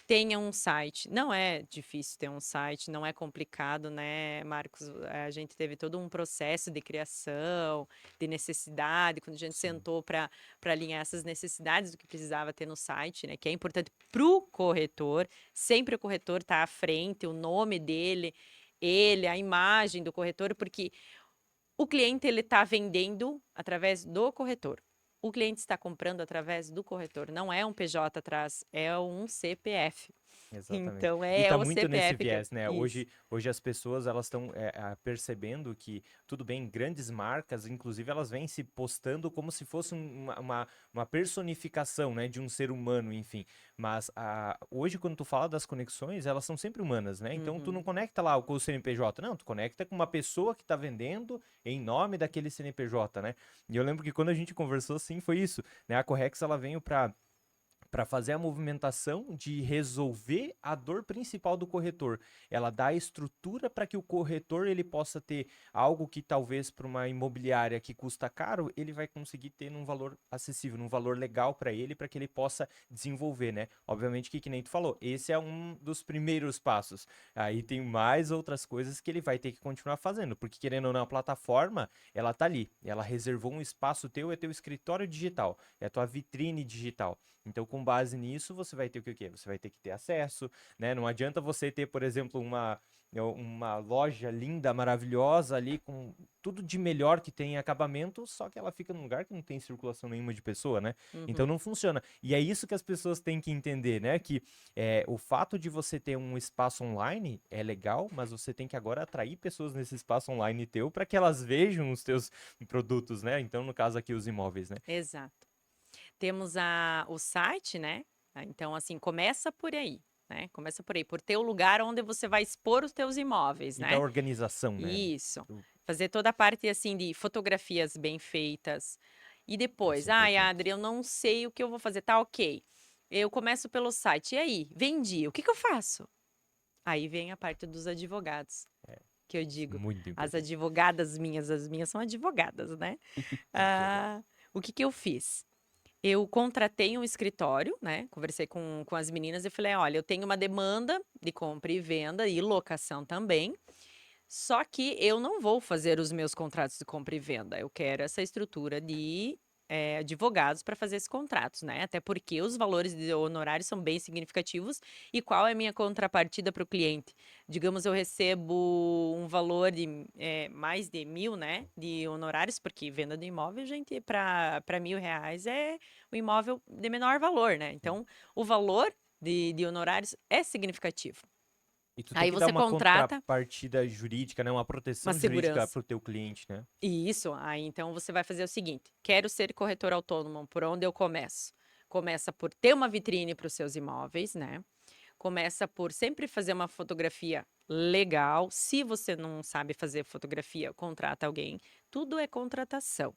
Tenha um site. Não é difícil ter um site, não é complicado, né, Marcos? A gente teve todo um processo de criação, de necessidade, quando a gente Sim. sentou para alinhar essas necessidades do que precisava ter no site, né? Que é importante para o corretor. Sempre o corretor está à frente, o nome dele, ele, a imagem do corretor, porque o cliente ele está vendendo através do corretor. O cliente está comprando através do corretor. Não é um PJ atrás, é um CPF. Exatamente. Então E é tá o muito nesse CPF que viés, né? isso. Hoje as pessoas elas estão percebendo que, tudo bem, grandes marcas, inclusive, elas vêm se postando como se fosse uma personificação, né, de um ser humano, enfim. Mas hoje, quando tu fala das conexões, elas são sempre humanas, né? Então tu não Uhum. conecta lá com o CNPJ, não, tu conecta com uma pessoa que tá vendendo em nome daquele CNPJ, né? E eu lembro que quando a gente conversou, assim, foi isso, né? A Correx, ela veio para fazer a movimentação de resolver a dor principal do corretor. Ela dá a estrutura para que o corretor ele possa ter algo que talvez para uma imobiliária que custa caro, ele vai conseguir ter num valor acessível, num valor legal para ele, para que ele possa desenvolver, né? Obviamente que nem tu falou, esse é um dos primeiros passos. Aí tem mais outras coisas que ele vai ter que continuar fazendo, porque querendo ou não, a plataforma, ela tá ali, ela reservou um espaço teu, é teu escritório digital, é a tua vitrine digital. Então, com base nisso, você vai ter o quê? Você vai ter que ter acesso, né? Não adianta você ter, por exemplo, uma loja linda, maravilhosa ali, com tudo de melhor que tem em acabamento, só que ela fica num lugar que não tem circulação nenhuma de pessoa, né? Então Uhum. não funciona. E é isso que as pessoas têm que entender, né? Que o fato de você ter um espaço online é legal, mas você tem que agora atrair pessoas nesse espaço online teu para que elas vejam os teus produtos, né? Então, no caso aqui, os imóveis, né? Exato. Temos o site, né? Então, assim, começa por aí, né? Começa por aí, por ter o lugar onde você vai expor os teus imóveis, E da né? organização, né? Isso. Tu- Fazer toda a parte, assim, de fotografias bem feitas. E Isso depois, é ai, importante. Adri, eu não sei o que eu vou fazer. Tá, ok. Eu começo pelo site. E aí? Vendi. O que que eu faço? Aí vem a parte dos advogados, que eu digo. Muito As importante. advogadas minhas, as minhas são advogadas, né? Muito legal. Ah, o que que eu fiz? Eu contratei um escritório, né? Conversei com as meninas e falei: olha, eu tenho uma demanda de compra e venda e locação também. Só que eu não vou fazer os meus contratos de compra e venda. Eu quero essa estrutura de advogados para fazer esses contratos, né? Até porque os valores de honorários são bem significativos. E qual é a minha contrapartida para o cliente? Digamos, eu recebo um valor de mais de 1.000, né? De honorários, porque venda de imóvel, gente, para R$ 1.000 é o imóvel de menor valor, né? Então, o valor de honorários é significativo. E tu tem Aí que dar você uma contrata contrapartida jurídica, né? Uma uma proteção jurídica segurança. pro teu cliente, né? Isso, aí então você vai fazer o seguinte: quero ser corretor autônomo, por onde eu começo? Começa por ter uma vitrine para os seus imóveis, né? Começa por sempre fazer uma fotografia legal. Se você não sabe fazer fotografia, contrata alguém. Tudo é contratação.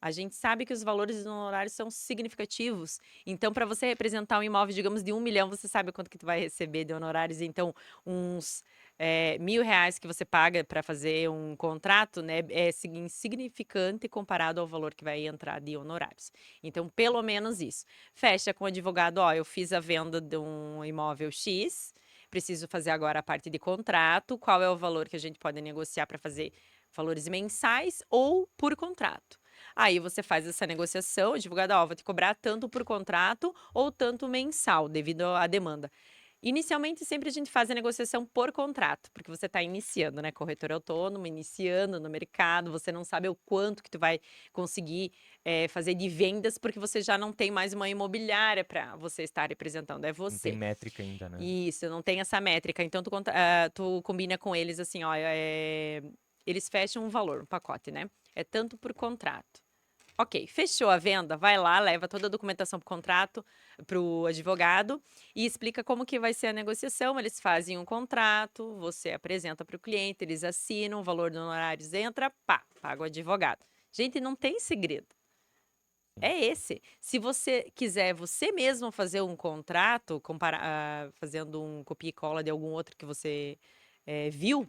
A gente sabe que os valores dos honorários são significativos. Então, para você representar um imóvel, digamos, de 1 milhão, você sabe quanto que tu vai receber de honorários. Então, uns R$ 1.000 que você paga para fazer um contrato, né, é insignificante comparado ao valor que vai entrar de honorários. Então, pelo menos isso. Fecha com o advogado, ó, eu fiz a venda de um imóvel X, preciso fazer agora a parte de contrato, qual é o valor que a gente pode negociar para fazer valores mensais ou por contrato. Aí você faz essa negociação, o advogado, ó, vou te cobrar tanto por contrato ou tanto mensal, devido à demanda. Inicialmente, sempre a gente faz a negociação por contrato, porque você está iniciando, né? Corretor autônomo, iniciando no mercado, você não sabe o quanto que tu vai conseguir fazer de vendas, porque você já não tem mais uma imobiliária para você estar representando, é Não tem você. métrica ainda, né? Isso, não tem essa métrica. Então, tu combina com eles assim, ó, eles fecham um valor, um pacote, né? É tanto por contrato. Ok, fechou a venda, vai lá, leva toda a documentação para o contrato, para o advogado e explica como que vai ser a negociação. Eles fazem um contrato, você apresenta para o cliente, eles assinam, o valor do honorários entra, pá, paga o advogado. Gente, não tem segredo. É esse. Se você quiser você mesmo fazer um contrato, fazendo um copia e cola de algum outro que você viu,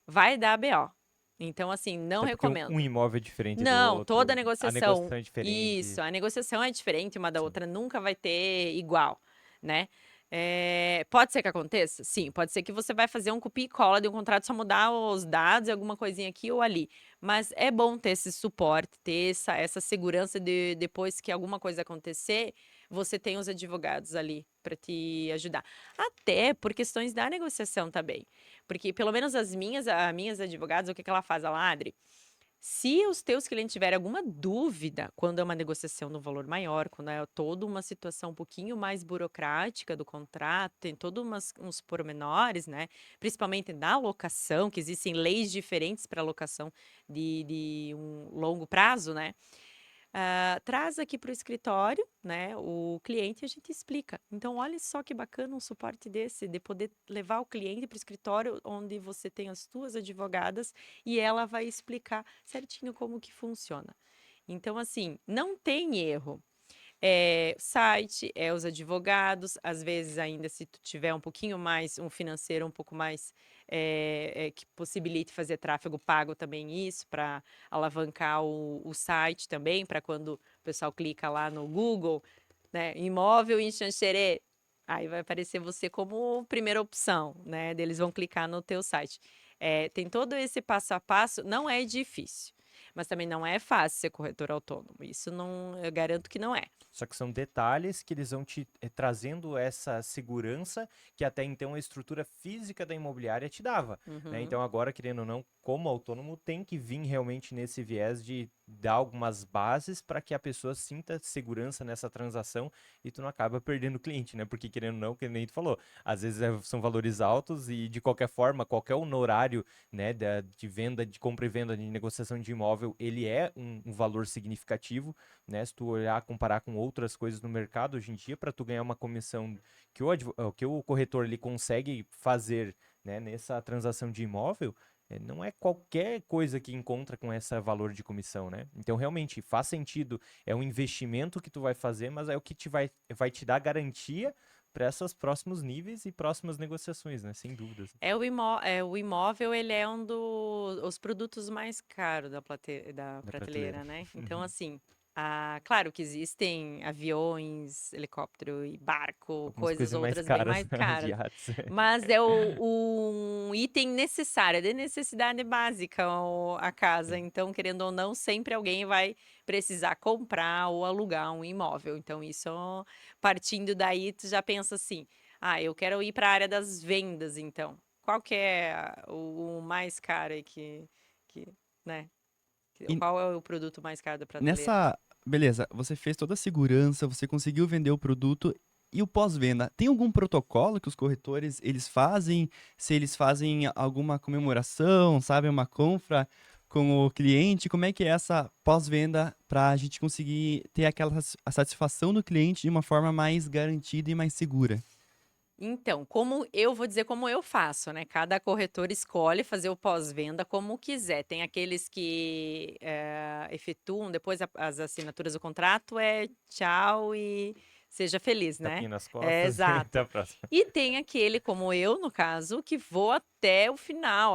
vai dar BO. Então, assim, não Até porque um recomendo. imóvel é diferente do Não, toda outro, a a negociação. negociação é Isso, diferente. a negociação é diferente uma da Sim. outra, nunca vai ter igual, né? Pode ser que aconteça? Sim, pode ser que você vai fazer um copia e cola de um contrato, só mudar os dados e alguma coisinha aqui ou ali. Mas é bom ter esse suporte, ter essa segurança de depois que alguma coisa acontecer, você tem os advogados ali para te ajudar. Até por questões da negociação também. Porque pelo menos as minhas advogadas, o que ela faz, a Ladre? Se os teus clientes tiverem alguma dúvida quando é uma negociação no valor maior, quando é toda uma situação um pouquinho mais burocrática do contrato, tem todos uns pormenores, né? Principalmente da locação, que existem leis diferentes para locação de um longo prazo, né? Traz aqui para o escritório, né, o cliente e a gente explica. Então, olha só que bacana um suporte desse, de poder levar o cliente para o escritório onde você tem as tuas advogadas e ela vai explicar certinho como que funciona. Então, assim, não tem erro. Site, os advogados, às vezes ainda se tu tiver um pouquinho mais, um financeiro um pouco mais, que possibilite fazer tráfego pago também isso, para alavancar o site também, para quando o pessoal clica lá no Google, né, imóvel em Xanxerê, aí vai aparecer você como primeira opção, né, eles vão clicar no teu site. Tem todo esse passo a passo, não é difícil, mas também não é fácil ser corretor autônomo, isso não, eu garanto que não é. Só que são detalhes que eles vão te trazendo essa segurança que até então a estrutura física da imobiliária te dava, né? Uhum. Então agora, querendo ou não, como autônomo, tem que vir realmente nesse viés de dar algumas bases para que a pessoa sinta segurança nessa transação e tu não acaba perdendo o cliente, né? Porque querendo ou não, que nem tu falou, às vezes são valores altos e de qualquer forma, qualquer honorário, né, de venda, de compra e venda, de negociação de imóvel, ele é um valor significativo, né? Se tu olhar, comparar com outras coisas no mercado hoje em dia, para tu ganhar uma comissão que o corretor ele consegue fazer, né, nessa transação de imóvel, não é qualquer coisa que encontra com esse valor de comissão, né? Então, realmente, faz sentido. É um investimento que tu vai fazer, mas é o que vai te dar garantia para esses próximos níveis e próximas negociações, né? Sem dúvidas. O imóvel, ele é um dos produtos mais caros da Da prateleira, prateleira. né? Então, assim, Claro que existem aviões, helicóptero e barco, Algumas coisas coisas mais outras bem caras, mais caras. jatos. Mas é um item necessário, é de necessidade básica a casa. Sim. Então, querendo ou não, sempre alguém vai precisar comprar ou alugar um imóvel. Então, isso, partindo daí, tu já pensa assim: eu quero ir para a área das vendas, então. Qual que é o mais caro aí que, né? E Qual é o produto mais caro da prateleira? nessa. Beleza, você fez toda a segurança, você conseguiu vender o produto e o pós-venda. Tem algum protocolo que os corretores eles fazem? Se eles fazem alguma comemoração, sabe, uma compra com o cliente? Como é que é essa pós-venda para a gente conseguir ter a satisfação do cliente de uma forma mais garantida e mais segura? Então, como eu vou dizer como eu faço, né? Cada corretor escolhe fazer o pós-venda como quiser. Tem aqueles que efetuam depois as assinaturas do contrato, tchau e seja feliz, né? Tapinha nas É, costas e até a exato. próxima. E tem aquele, como eu, no caso, que vou até o final,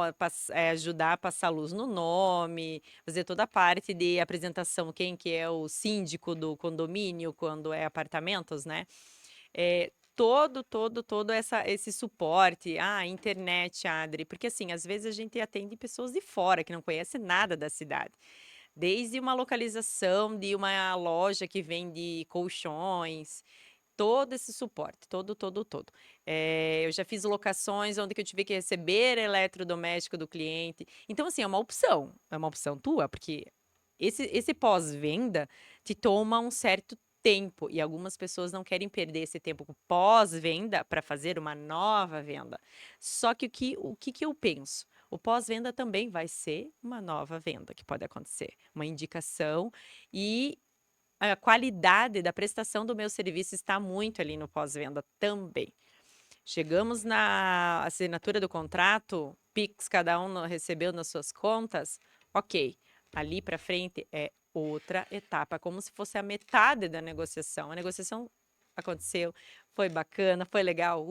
ajudar a passar luz no nome, fazer toda a parte de apresentação, quem que é o síndico do condomínio, quando é apartamentos, né? Todo esse suporte, internet, Adri, porque assim, às vezes a gente atende pessoas de fora que não conhecem nada da cidade. Desde uma localização de uma loja que vende colchões, todo esse suporte, todo. Eu já fiz locações onde que eu tive que receber eletrodoméstico do cliente. Então, assim, é uma opção tua, porque esse pós-venda te toma um certo tempo e algumas pessoas não querem perder esse tempo com pós-venda para fazer uma nova venda. Só que o que eu penso? O pós-venda também vai ser uma nova venda que pode acontecer, uma indicação e a qualidade da prestação do meu serviço está muito ali no pós-venda também. Chegamos na assinatura do contrato, Pix, cada um recebeu nas suas contas, ok. Ali para frente é outra etapa, como se fosse a metade da negociação. A negociação aconteceu, foi bacana, foi legal,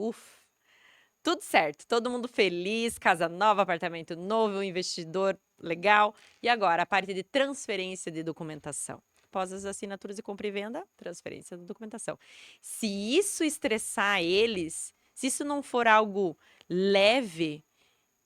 tudo certo, todo mundo feliz, casa nova, apartamento novo, investidor legal. E agora, a parte de transferência de documentação. Após as assinaturas de compra e venda, transferência da documentação. Se isso estressar eles, se isso não for algo leve,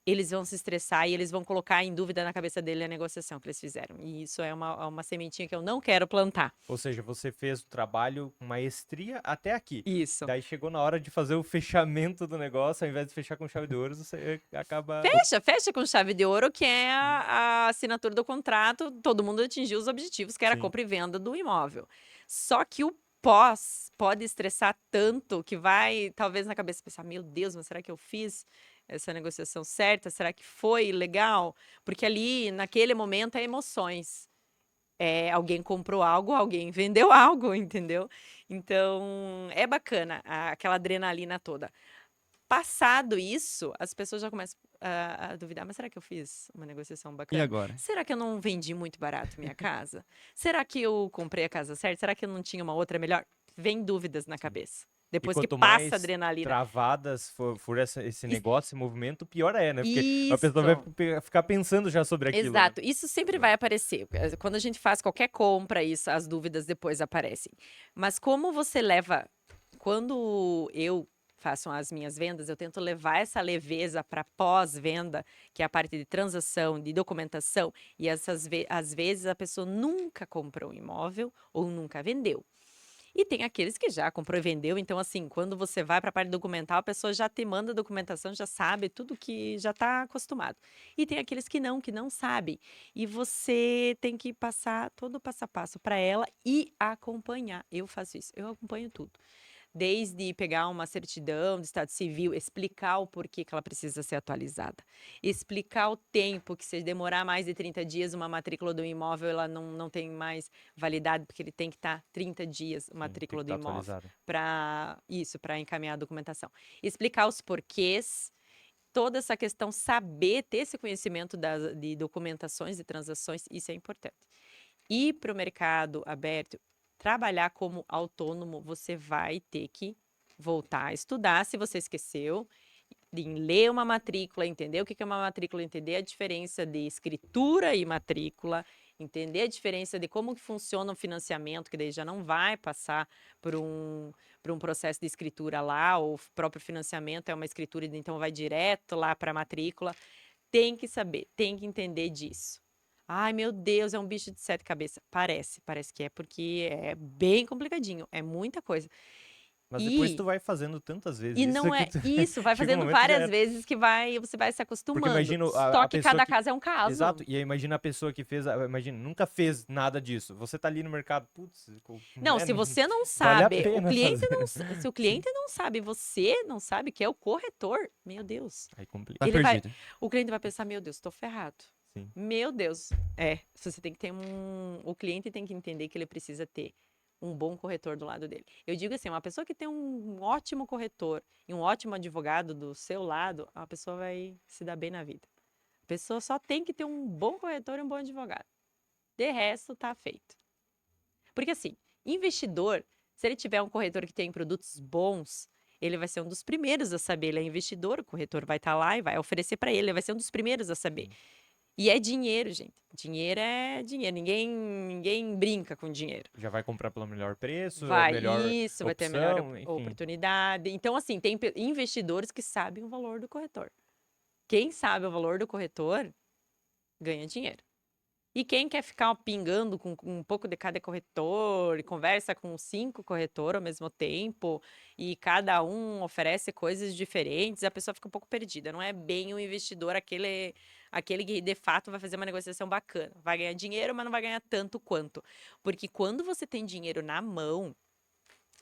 eles vão se estressar e eles vão colocar em dúvida na cabeça dele a negociação que eles fizeram. E isso é uma sementinha que eu não quero plantar. Ou seja, você fez o trabalho com maestria até aqui. Isso. Daí chegou na hora de fazer o fechamento do negócio, ao invés de fechar com chave de ouro, você acaba. Fecha com chave de ouro, que é a assinatura do contrato, todo mundo atingiu os objetivos, que era a Sim. compra e venda do imóvel. Só que o pós pode estressar tanto que vai, talvez, na cabeça pensar: meu Deus, mas será que eu fiz essa negociação certa? Será que foi legal? Porque ali, naquele momento, é emoções. Alguém comprou algo, alguém vendeu algo, entendeu? Então, é bacana aquela adrenalina toda. Passado isso, as pessoas já começam a duvidar, mas será que eu fiz uma negociação E bacana? agora? Será que eu não vendi muito barato minha casa? Será que eu comprei a casa certa? Será que eu não tinha uma outra melhor? Vem dúvidas na cabeça. E Depois que quanto passa a mais adrenalina. travadas for esse Is- negócio, esse movimento, pior é, né? Porque a pessoa vai Isso, ficar pensando já sobre aquilo, né? exato. Isso sempre vai aparecer. Quando a gente faz qualquer compra, isso, as dúvidas depois aparecem. Mas como você leva. Quando eu faço as minhas vendas, eu tento levar essa leveza para pós-venda, que é a parte de transação, de documentação, e às vezes a pessoa nunca comprou um imóvel ou nunca vendeu. E tem aqueles que já comprou e vendeu, então assim, quando você vai para a parte documental, a pessoa já te manda a documentação, já sabe tudo que já está acostumado. E tem aqueles que não sabem. E você tem que passar todo o passo a passo para ela e acompanhar. Eu faço isso, eu acompanho tudo. Desde pegar uma certidão de estado civil, explicar o porquê que ela precisa ser atualizada. Explicar o tempo que se demorar mais de 30 dias, uma matrícula do imóvel, ela não tem mais validade, porque ele tem que estar 30 dias, Sim, tem que matrícula do estar imóvel, atualizado. para encaminhar a documentação. Explicar os porquês, toda essa questão, saber, ter esse conhecimento de documentações e transações, isso é importante. Ir para o mercado aberto, trabalhar como autônomo, você vai ter que voltar a estudar, se você esqueceu, em ler uma matrícula, entender o que é uma matrícula, entender a diferença de escritura e matrícula, entender a diferença de como que funciona o financiamento, que daí já não vai passar por um processo de escritura lá, ou o próprio financiamento é uma escritura, então vai direto lá para a matrícula. Tem que saber, tem que entender disso. Ai, meu Deus, é um bicho de 7 cabeças. Parece que é, porque é bem complicadinho, é muita coisa. Mas depois tu E, vai fazendo tantas vezes e isso não que é tu... isso, vai chega um fazendo momento que já várias é. vezes que você vai se Porque acostumando. imagino Só a que pessoa cada que. caso é um Exato, caso. e aí imagina a pessoa que fez, imagina, nunca fez nada disso. Você tá ali no mercado, putz, Não, né, se não você não vale a sabe, pena fazer. se o Sim. cliente não sabe, você não sabe que é o corretor, meu Deus. Aí complica. Tá Ele vai, perdido. o cliente vai pensar, meu Deus, estou ferrado. Sim. Meu Deus. Você tem que ter o cliente tem que entender que ele precisa ter um bom corretor do lado dele. Eu digo assim, uma pessoa que tem um ótimo corretor e um ótimo advogado do seu lado, a pessoa vai se dar bem na vida. A pessoa só tem que ter um bom corretor e um bom advogado. De resto, tá feito. Porque assim, investidor, se ele tiver um corretor que tem produtos bons, ele vai ser um dos primeiros a saber. Ele é investidor, o corretor vai estar lá e vai oferecer para ele vai ser um dos primeiros a saber. Sim. E é dinheiro, gente. Dinheiro é dinheiro. Ninguém brinca com dinheiro. Já vai comprar pelo melhor preço, a Vai, melhor isso, vai ter a melhor opção, enfim. oportunidade. Então, assim, tem investidores que sabem o valor do corretor. Quem sabe o valor do corretor ganha dinheiro. E quem quer ficar pingando com um pouco de cada corretor, e conversa com 5 corretores ao mesmo tempo, e cada um oferece coisas diferentes, a pessoa fica um pouco perdida. Não é bem o investidor aquele que de fato vai fazer uma negociação bacana. Vai ganhar dinheiro, mas não vai ganhar tanto quanto. Porque quando você tem dinheiro na mão,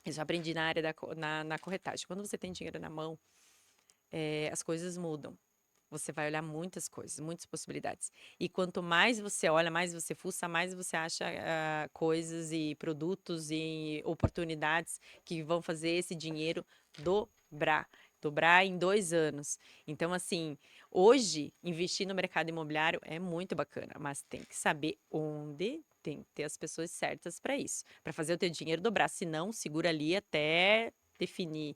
isso eu aprendi na área na corretagem, quando você tem dinheiro na mão, as coisas mudam. Você vai olhar muitas coisas, muitas possibilidades. E quanto mais você olha, mais você fuça, mais você acha coisas e produtos e oportunidades que vão fazer esse dinheiro dobrar. Dobrar em 2 anos. Então, assim, hoje, investir no mercado imobiliário é muito bacana, mas tem que saber onde, tem que ter as pessoas certas para isso, para fazer o teu dinheiro dobrar. Se não, segura ali até definir.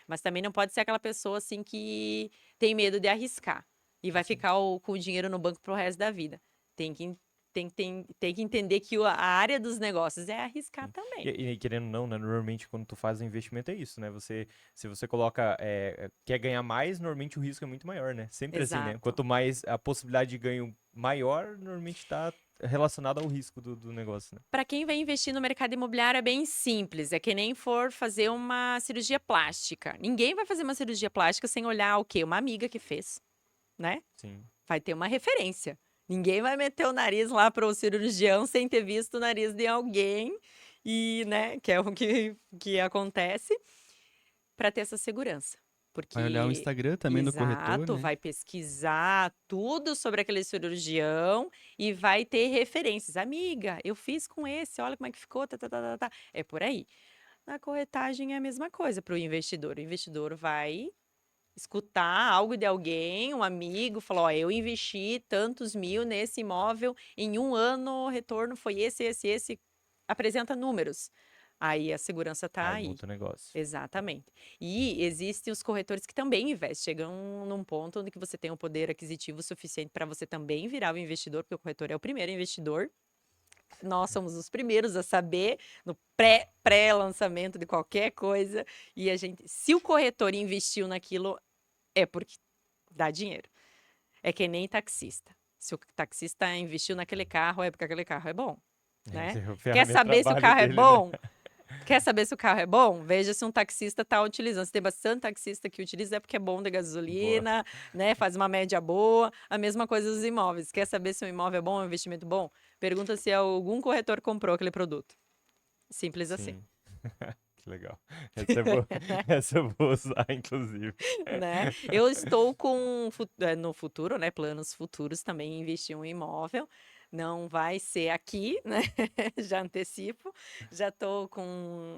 Mas também não pode ser aquela pessoa assim que tem medo de arriscar e vai Sim. ficar com o dinheiro no banco pro resto da vida. Tem que, tem que entender que a área dos negócios é arriscar Sim. também. E querendo ou não, né, normalmente quando tu faz um investimento é isso, né? Se você coloca, quer ganhar mais, normalmente o risco é muito maior, né? Sempre assim, né? Exato. Quanto mais a possibilidade de ganho maior, normalmente está relacionado ao risco do negócio, né? Para quem vai investir no mercado imobiliário é bem simples, é que nem for fazer uma cirurgia plástica. Ninguém vai fazer uma cirurgia plástica sem olhar o quê? Uma amiga que fez, né? Sim. Vai ter uma referência. Ninguém vai meter o nariz lá para o cirurgião sem ter visto o nariz de alguém e, né, que é o que acontece, para ter essa segurança. Vai olhar o Porque, Instagram também do corretor, exato, né? vai pesquisar tudo sobre aquele cirurgião e vai ter referências. Amiga, eu fiz com esse, olha como é que ficou, tá, tá, tá, tá, tá. É por aí. Na corretagem é a mesma coisa para o investidor. O investidor vai escutar algo de alguém, um amigo, falou: ó, eu investi tantos mil nesse imóvel, em 1 ano o retorno foi esse. Apresenta números. Aí a segurança tá Aí aí. muda o negócio. Exatamente. E existem os corretores que também investem. Chegam num ponto onde que você tem o poder aquisitivo suficiente para você também virar o investidor, porque o corretor é o primeiro investidor. Nós somos os primeiros a saber no pré-lançamento de qualquer coisa. E a gente, se o corretor investiu naquilo, é porque dá dinheiro. É que nem taxista. Se o taxista investiu naquele carro, é porque aquele carro é bom, né? É o Quer ferramenta saber se o trabalho carro é dele, né? bom? Quer saber se o carro é bom? Veja se um taxista está utilizando. Se tem bastante taxista que utiliza, é porque é bom de Boa. gasolina, né? Faz uma média boa. A mesma coisa dos imóveis. Quer saber se um imóvel é bom, é um investimento bom? Pergunta se algum corretor comprou aquele produto. Simples assim, Sim. Que legal. Essa é boa. Essa eu vou usar, inclusive. né? Eu estou com, no futuro, né? Planos futuros também investir em um imóvel. Não vai ser aqui, né? Já antecipo. Já estou com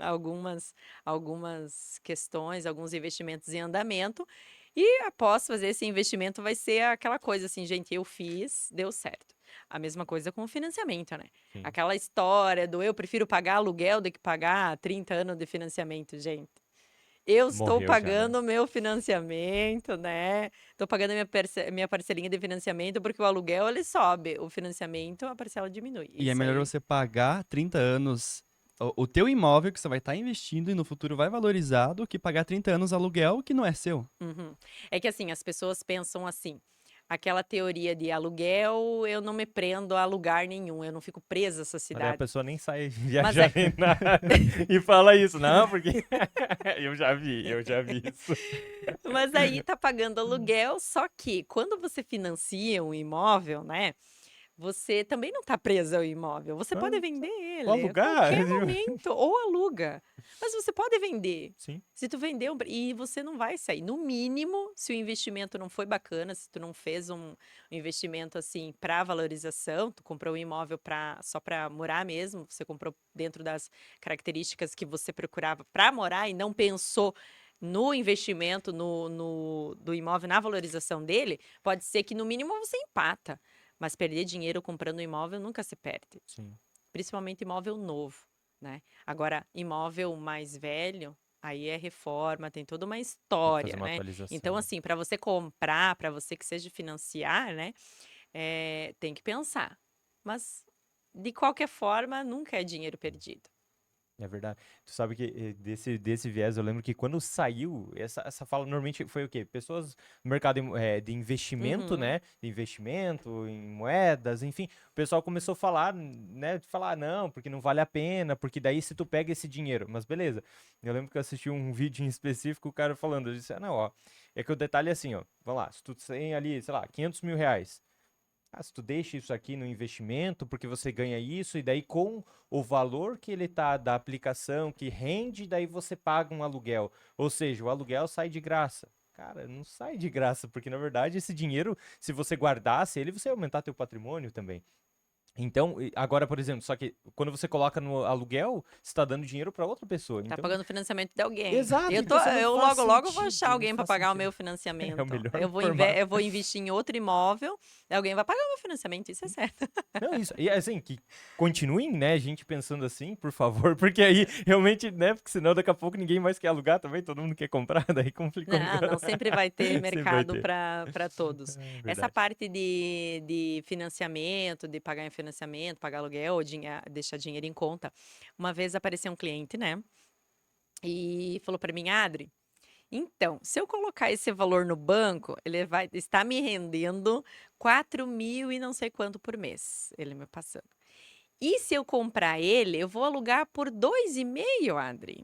algumas questões, alguns investimentos em andamento. E após fazer esse investimento, vai ser aquela coisa assim, gente, eu fiz, deu certo. A mesma coisa com o financiamento, né? Sim. Aquela história do eu prefiro pagar aluguel do que pagar 30 anos de financiamento, gente. eu estou Morreu já, né? pagando o meu financiamento, né? Estou pagando a minha parcelinha de financiamento, porque o aluguel ele sobe, o financiamento a parcela diminui. E é Isso melhor aí. você pagar 30 anos o teu imóvel que você vai estar investindo e no futuro vai valorizar do que pagar 30 anos aluguel que não é seu. Uhum. É que assim, as pessoas pensam assim, aquela teoria de aluguel, eu não me prendo a lugar nenhum, eu não fico presa a essa Mas daí a cidade. pessoa nem sai Mas viajar é, nem nada e fala isso. Não, porque eu já vi isso. mas aí tá pagando aluguel, só que quando você financia um imóvel, né? Você também não está preso ao imóvel. Você Ah, pode vender vou ele a alugar? qualquer momento ou aluga. Mas você pode vender. Sim, Se tu vender e você não vai sair. No mínimo, se o investimento não foi bacana, se tu não fez um investimento assim para valorização, tu comprou um imóvel só para morar mesmo, você comprou dentro das características que você procurava para morar e não pensou no investimento do imóvel, na valorização dele, pode ser que no mínimo você empata. Mas perder dinheiro comprando imóvel nunca se perde, sim. principalmente imóvel novo, né? Agora, imóvel mais velho, aí é reforma, tem toda uma Tem que fazer história, uma né? Então, atualização. assim, para você comprar, para você que seja financiar, né? Tem que pensar. Mas, de qualquer forma, nunca é dinheiro perdido. É verdade. Tu sabe que desse viés, eu lembro que quando saiu, essa fala normalmente foi o quê? Pessoas no mercado de investimento, Uhum. né? De investimento em moedas, enfim. O pessoal começou a falar, né? De falar, não, porque não vale a pena, porque daí se tu pega esse dinheiro. Mas beleza. Eu lembro que eu assisti um vídeo em específico, o cara falando, eu disse, não, ó, é que o detalhe é assim, ó, vamos lá, se tu tem ali, sei lá, 500 mil reais, se tu deixa isso aqui no investimento, porque você ganha isso, e daí com o valor que ele tá da aplicação, que rende, daí você paga um aluguel. Ou seja, o aluguel sai de graça. Cara, não sai de graça, porque na verdade esse dinheiro, se você guardasse ele, você ia aumentar teu patrimônio também. Então, agora, por exemplo, só que quando você coloca no aluguel, você está dando dinheiro para outra pessoa. Tá Então, pagando financiamento de alguém. exato, então você não Eu faz logo, logo vou achar sentido, não alguém para faz pagar o sentido. meu É o financiamento. melhor Eu formato. vou investir em outro imóvel, alguém vai pagar o meu financiamento, isso é certo. Não, isso. E assim, que continuem, né, a gente pensando assim, por favor, porque aí realmente, né, porque senão daqui a pouco ninguém mais quer alugar também, todo mundo quer comprar, daí complicou. Não, não, sempre vai ter Sempre vai mercado ter. para todos. É Essa verdade. parte de financiamento, de pagar em financiamento, pagar aluguel, ou deixar dinheiro em conta. Uma vez apareceu um cliente, né? E falou para mim, Adri, então, se eu colocar esse valor no banco, ele vai estar me rendendo 4.000 e não sei quanto por mês, ele me passando. E se eu comprar ele, eu vou alugar por 2,5, Adri.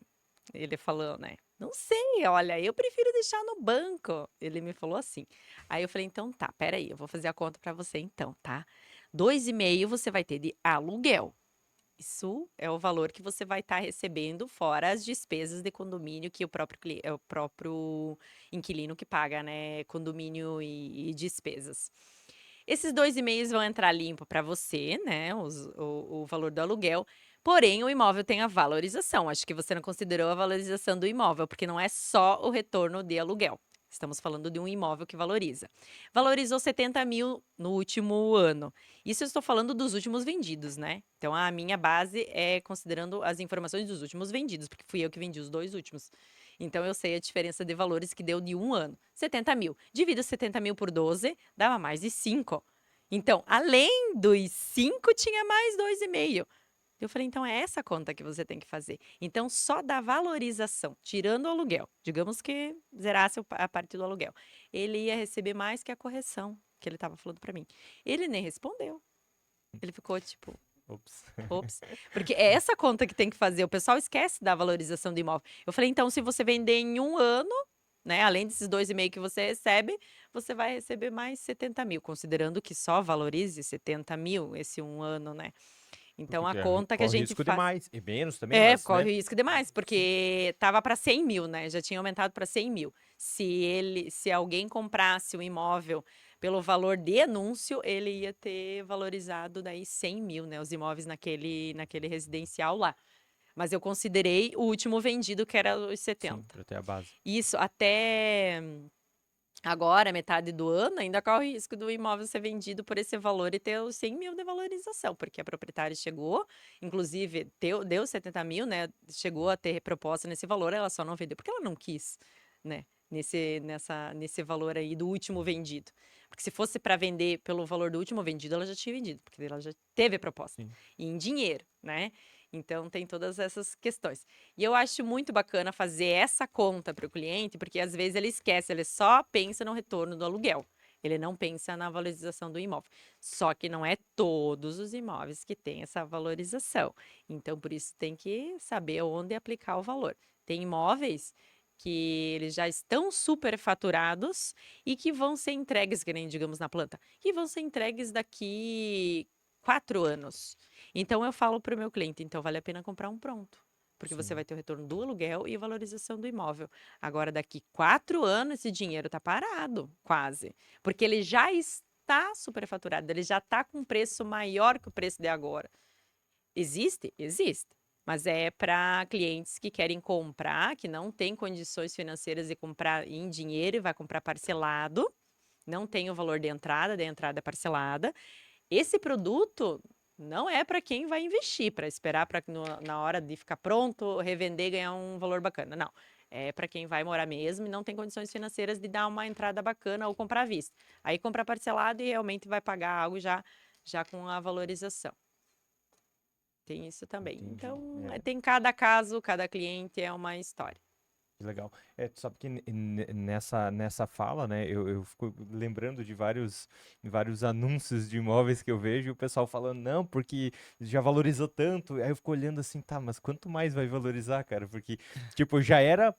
Ele falou, né? Não sei, olha, eu prefiro deixar no banco. Ele me falou assim. Aí eu falei, então tá, peraí, eu vou fazer a conta para você então, tá? 2,5 você vai ter de aluguel. Isso é o valor que você vai estar recebendo, fora as despesas de condomínio que é o próprio inquilino que paga, né? Condomínio e despesas. Esses 2,5 vão entrar limpo para você, né? O valor do aluguel. Porém, o imóvel tem a valorização. Acho que você não considerou a valorização do imóvel, porque não é só o retorno de aluguel. Estamos falando de um imóvel que valoriza. Valorizou 70.000 no último ano. Isso eu estou falando dos últimos vendidos, né? Então, a minha base é considerando as informações dos últimos vendidos, porque fui eu que vendi os 2 últimos. Então, eu sei a diferença de valores que deu de um ano. 70.000. Divido 70.000 por 12, dava mais de 5. Então, além dos 5, tinha mais 2,5. Eu falei, então é essa conta que você tem que fazer. Então, só da valorização, tirando o aluguel, digamos que zerasse a parte do aluguel, ele ia receber mais que a correção que ele estava falando para mim. Ele nem respondeu. Ele ficou tipo, Ops. ops. Porque é essa conta que tem que fazer. O pessoal esquece da valorização do imóvel. Eu falei, então, se você vender em um ano, né, além desses 2,5 que você recebe, você vai receber mais 70.000, considerando que só valorize 70.000 esse um ano, né? Então, a Porque conta que a corre gente risco faz. demais. E menos também, mas, Corre né? risco demais, Sim. porque tava para 100.000, né? Já tinha aumentado para 100.000. Se alguém comprasse o imóvel pelo valor de anúncio, ele ia ter valorizado daí 100.000, né? Os imóveis naquele residencial lá. Mas eu considerei o último vendido, que era os Sim, 70. pra ter a base. Isso até Agora, metade do ano, ainda corre o risco do imóvel ser vendido por esse valor e ter os 100 mil de valorização, porque a proprietária chegou, inclusive deu 70 mil, né? Chegou a ter proposta nesse valor, ela só não vendeu porque ela não quis, né? Nesse valor aí do último vendido. Porque se fosse para vender pelo valor do último vendido, ela já tinha vendido, porque ela já teve a proposta. Sim. E em dinheiro, né? Então tem todas essas questões. E eu acho muito bacana fazer essa conta para o cliente, porque às vezes ele esquece, ele só pensa no retorno do aluguel. Ele não pensa na valorização do imóvel. Só que não é todos os imóveis que têm essa valorização. Então, por isso tem que saber onde aplicar o valor. Tem imóveis que eles já estão superfaturados e que vão ser entregues, que nem digamos na planta, que vão ser entregues daqui 4 anos. Então eu falo para o meu cliente, então vale a pena comprar um pronto. Porque você Sim. vai ter o retorno do aluguel e a valorização do imóvel. Agora, daqui 4 anos, esse dinheiro está parado, quase. Porque ele já está superfaturado, ele já está com um preço maior que o preço de agora. Existe? Existe. Mas é para clientes que querem comprar, que não têm condições financeiras de comprar em dinheiro e vai comprar parcelado. Não tem o valor de entrada é parcelada. Esse produto não é para quem vai investir, para esperar para na hora de ficar pronto, revender e ganhar um valor bacana. Não. É para quem vai morar mesmo e não tem condições financeiras de dar uma entrada bacana ou comprar à vista. Aí compra parcelado e realmente vai pagar algo já com a valorização. Tem isso também. Entendi. Então, É. tem cada caso, cada cliente é uma história. Que legal. Tu sabe que nessa fala, né, eu fico lembrando de vários anúncios de imóveis que eu vejo, e o pessoal falando, não, porque já valorizou tanto. Aí eu fico olhando assim, tá, mas quanto mais vai valorizar, cara? Porque, tipo, já era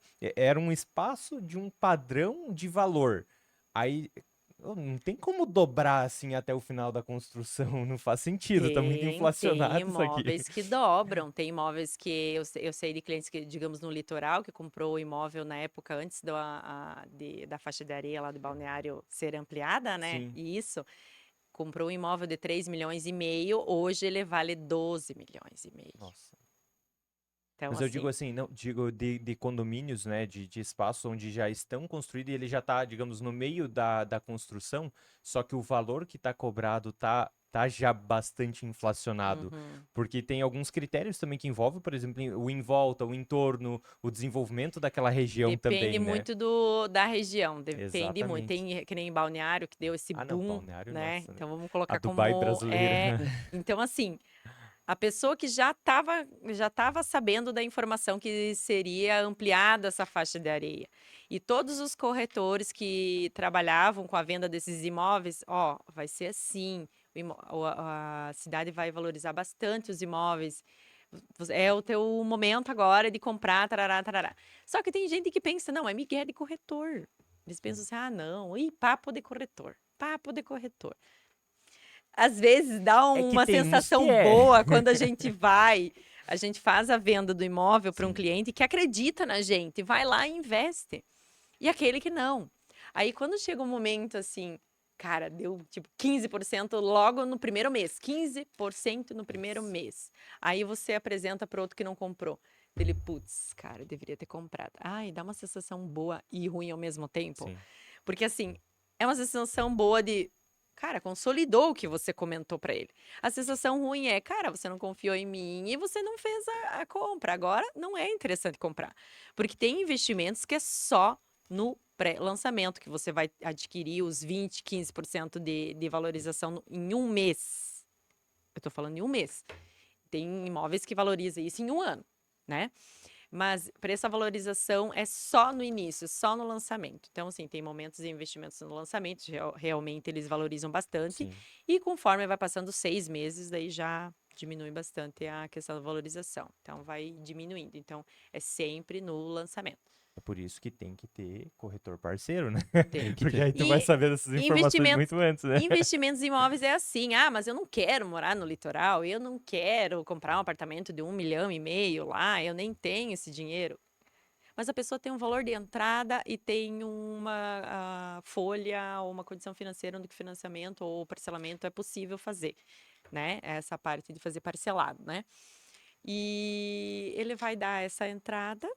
um espaço de um padrão de valor. Aí, não tem como dobrar assim até o final da construção, não faz sentido, tá muito Tem inflacionado isso aqui. imóveis que dobram, tem imóveis que eu sei de clientes que, digamos, no litoral, que comprou o imóvel na época antes da faixa de areia lá do balneário ser ampliada, né? Sim. E isso, comprou um imóvel de 3,5 milhões, hoje ele vale 12,5 milhões. Nossa. Então, Mas eu digo assim, assim, não, digo de condomínios, né, de espaços onde já estão construídos e ele já está, digamos, no meio da construção, só que o valor que está cobrado tá já bastante inflacionado, uhum. porque tem alguns critérios também que envolvem, por exemplo, o em volta, o entorno, o desenvolvimento daquela região Depende também, né? muito da região, depende muito. Exatamente. Tem que nem Balneário que deu esse Ah, não, boom, Balneário, né? nossa, né? Então vamos A colocar Dubai como brasileira. então assim, a pessoa que já estava sabendo da informação que seria ampliada essa faixa de areia. E todos os corretores que trabalhavam com a venda desses imóveis, ó, vai ser assim, a cidade vai valorizar bastante os imóveis. É o teu momento agora de comprar, tarará, tarará. Só que tem gente que pensa, não, é migué de corretor. Eles pensam assim, ah, não, papo de corretor, papo de corretor. Às vezes dá É que uma tem uns que sensação é. boa quando a gente faz a venda do imóvel para um Sim. cliente que acredita na gente, vai lá e investe. E aquele que não. Aí quando chega um momento assim, cara, deu tipo 15% logo no primeiro mês, 15% no primeiro Nossa. mês. Aí você apresenta para outro que não comprou. Ele, putz, cara, eu deveria ter comprado. Ai, dá uma sensação boa e ruim ao mesmo tempo. Sim. Porque assim, é uma sensação boa de, cara, consolidou o que você comentou para ele. A sensação ruim é, cara, você não confiou em mim e você não fez a compra. Agora não é interessante comprar. Porque tem investimentos que é só no pré-lançamento que você vai adquirir os 20, 15% de valorização em um mês. Eu tô falando em um mês. Tem imóveis que valorizam isso em um ano, né? Mas para essa valorização é só no início, só no lançamento. Então, assim, tem momentos de investimentos no lançamento, realmente eles valorizam bastante, Sim. e conforme vai passando 6 meses, daí já diminui bastante a questão da valorização. Então, vai diminuindo. Então, é sempre no lançamento. É por isso que tem que ter corretor parceiro, né? Tem. Tem que Porque ter. aí tu vai E saber dessas informações investimento, muito antes, né? investimentos em imóveis é assim, ah, mas eu não quero morar no litoral, eu não quero comprar um apartamento de 1,5 milhão lá, eu nem tenho esse dinheiro. Mas a pessoa tem um valor de entrada e tem uma folha ou uma condição financeira onde o financiamento ou parcelamento é possível fazer, né? Essa parte de fazer parcelado, né? E ele vai dar essa entrada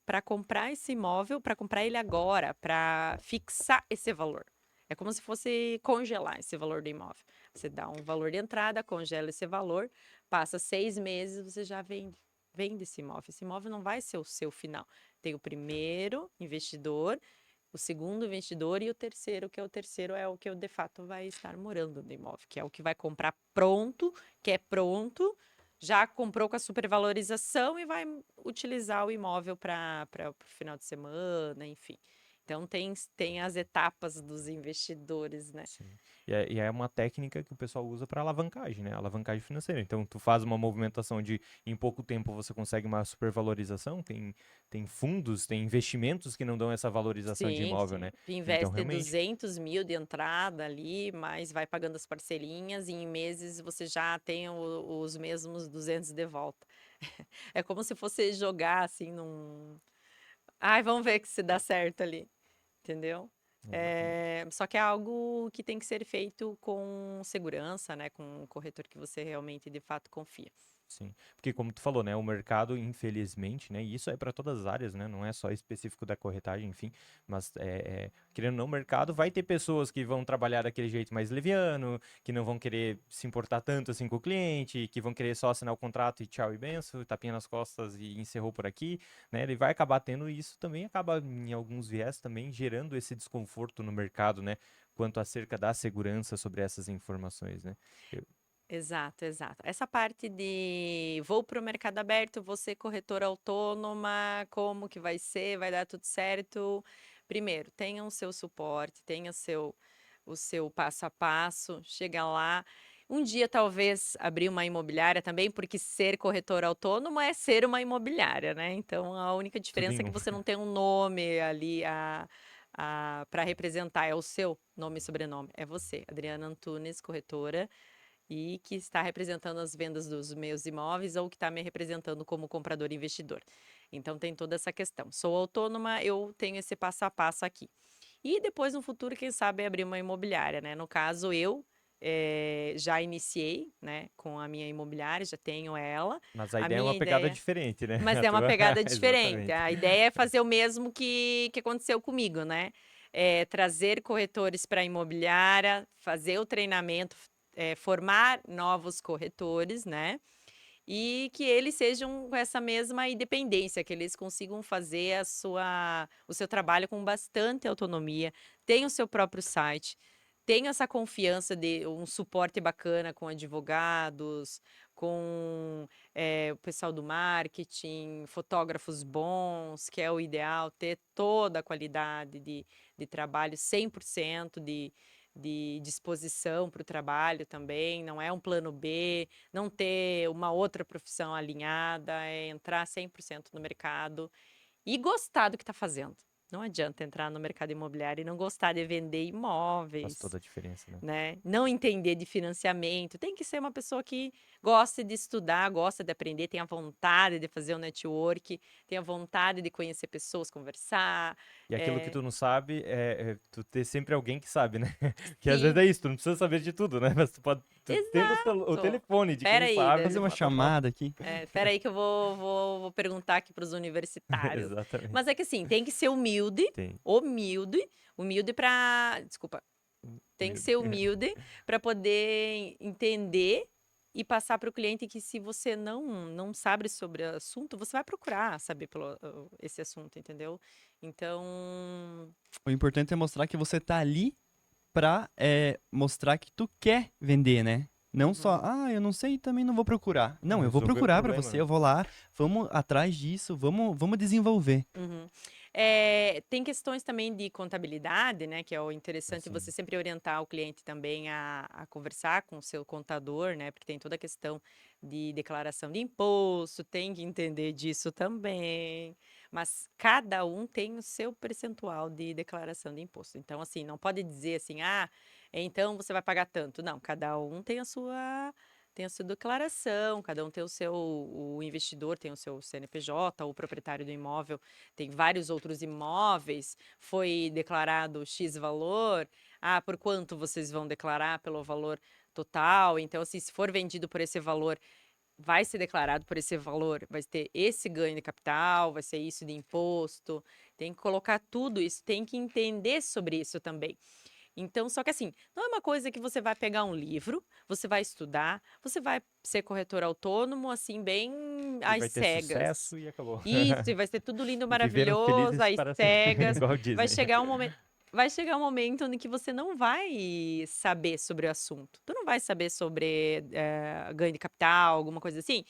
para comprar esse imóvel, para comprar ele agora, para fixar esse valor. É como se fosse congelar esse valor do imóvel. Você dá um valor de entrada, congela esse valor, passa 6 meses, você já vende esse imóvel. Esse imóvel não vai ser o seu final. Tem o primeiro investidor, o segundo investidor e o terceiro, que é o terceiro é o que de fato vai estar morando no imóvel, que é o que vai comprar pronto, que é pronto, já comprou com a supervalorização e vai utilizar o imóvel para o final de semana, enfim. Então tem as etapas dos investidores, né? Sim. E é uma técnica que o pessoal usa para alavancagem, né? Alavancagem financeira. Então, tu faz uma movimentação de, em pouco tempo, você consegue uma supervalorização. Tem fundos, tem investimentos que não dão essa valorização de Sim, imóvel, né? sim. Tu Então, investe realmente, 200 mil de entrada ali, mas vai pagando as parcelinhas e em meses você já tem os mesmos 200 de volta. É como se fosse jogar assim num. Ai, vamos ver que se dá certo ali, entendeu? exatamente. Só que é algo que tem que ser feito com segurança, né? Com um corretor que você realmente de fato confia. Sim, porque como tu falou, né, o mercado, infelizmente, né, e isso é para todas as áreas, né, não é só específico da corretagem, enfim, mas querendo ou não, o mercado vai ter pessoas que vão trabalhar daquele jeito mais leviano, que não vão querer se importar tanto assim com o cliente, que vão querer só assinar o contrato e tchau e benção, tapinha nas costas e encerrou por aqui, né, ele vai acabar tendo isso também, acaba em alguns viés também gerando esse desconforto no mercado, né, quanto acerca da segurança sobre essas informações, né. Eu- Exato, exato. Essa parte de vou para o mercado aberto, vou ser corretora autônoma, como que vai ser, vai dar tudo certo? Primeiro, tenha o seu suporte, tenha o seu passo a passo, chega lá. Um dia, talvez, abrir uma imobiliária também, porque ser corretor autônomo é ser uma imobiliária, né? Então, a única Tudo diferença em é que um. você não tem um nome ali para representar, é o seu nome e sobrenome, é você, Adriana Antunes, corretora e que está representando as vendas dos meus imóveis ou que está me representando como comprador e investidor. Então tem toda essa questão. Sou autônoma, eu tenho esse passo a passo aqui. E depois, no futuro, quem sabe abrir uma imobiliária, né? No caso, eu já iniciei, né, com a minha imobiliária, já tenho ela. Mas a A ideia é uma minha pegada ideia. diferente, né? Mas A é uma tua... pegada diferente. Exatamente. A ideia é fazer o mesmo que aconteceu comigo, né? Trazer corretores para a imobiliária, fazer o treinamento, formar novos corretores, né? E que eles sejam com essa mesma independência, que eles consigam fazer o seu trabalho com bastante autonomia, tenham o seu próprio site, tenham essa confiança de um suporte bacana com advogados, com o pessoal do marketing, fotógrafos bons, que é o ideal, ter toda a qualidade de trabalho, 100% de disposição para o trabalho também, não é um plano B, não ter uma outra profissão alinhada, é entrar 100% no mercado e gostar do que está fazendo. Não adianta entrar no mercado imobiliário e não gostar de vender Faz imóveis, toda a diferença, né? né? Não entender de financiamento. Tem que ser uma pessoa que gosta de estudar, gosta de aprender, tenha vontade de fazer o network, tenha vontade de conhecer pessoas, conversar. E aquilo que É, tu não sabe é tu ter sempre alguém que sabe, né? Que às vezes sim, é isso, tu não precisa saber de tudo, né? Mas tu pode, tu tendo o exato. telefone de quem Espera aí, sabe, Fazer tu uma pode falar. chamada aqui. espera aí que eu vou perguntar aqui para os universitários. Exatamente. Mas é que assim, tem que ser humilde, Tem. humilde, humilde para, desculpa, tem que Meu ser Deus. humilde para poder entender e passar para o cliente que se você não sabe sobre o assunto, você vai procurar saber esse assunto, entendeu? Então, O importante é mostrar que você tá ali pra mostrar que tu quer vender, né? Não só, uhum. eu não sei, também não vou procurar. Não, eu vou Resolver o procurar pra problema, você, né? eu vou lá, vamos atrás disso, vamos desenvolver. Uhum. Tem questões também de contabilidade, né? Que é o interessante Assim, você sempre orientar o cliente também a conversar com o seu contador, né? Porque tem toda a questão de declaração de imposto, tem que entender disso também. Mas cada um tem o seu percentual de declaração de imposto. Então, assim, não pode dizer assim, então você vai pagar tanto. Não, cada um tem a sua declaração, cada um tem o investidor tem o seu CNPJ, o proprietário do imóvel tem vários outros imóveis, foi declarado X valor, por quanto vocês vão declarar pelo valor total? Então, assim, se for vendido por esse valor, vai ser declarado por esse valor, vai ter esse ganho de capital, vai ser isso de imposto, tem que colocar tudo isso, tem que entender sobre isso também. Então, só que assim, não é uma coisa que você vai pegar um livro, você vai estudar, você vai ser corretor autônomo, assim, bem E às vai ter cegas. sucesso e acabou. Isso, e vai ser tudo lindo, E viveram maravilhoso, felizes às para sempre, cegas. igual Vai dizem. chegar um momento. Vai chegar um momento em que você não vai saber sobre o assunto. Tu não vai saber sobre ganho de capital, alguma coisa assim.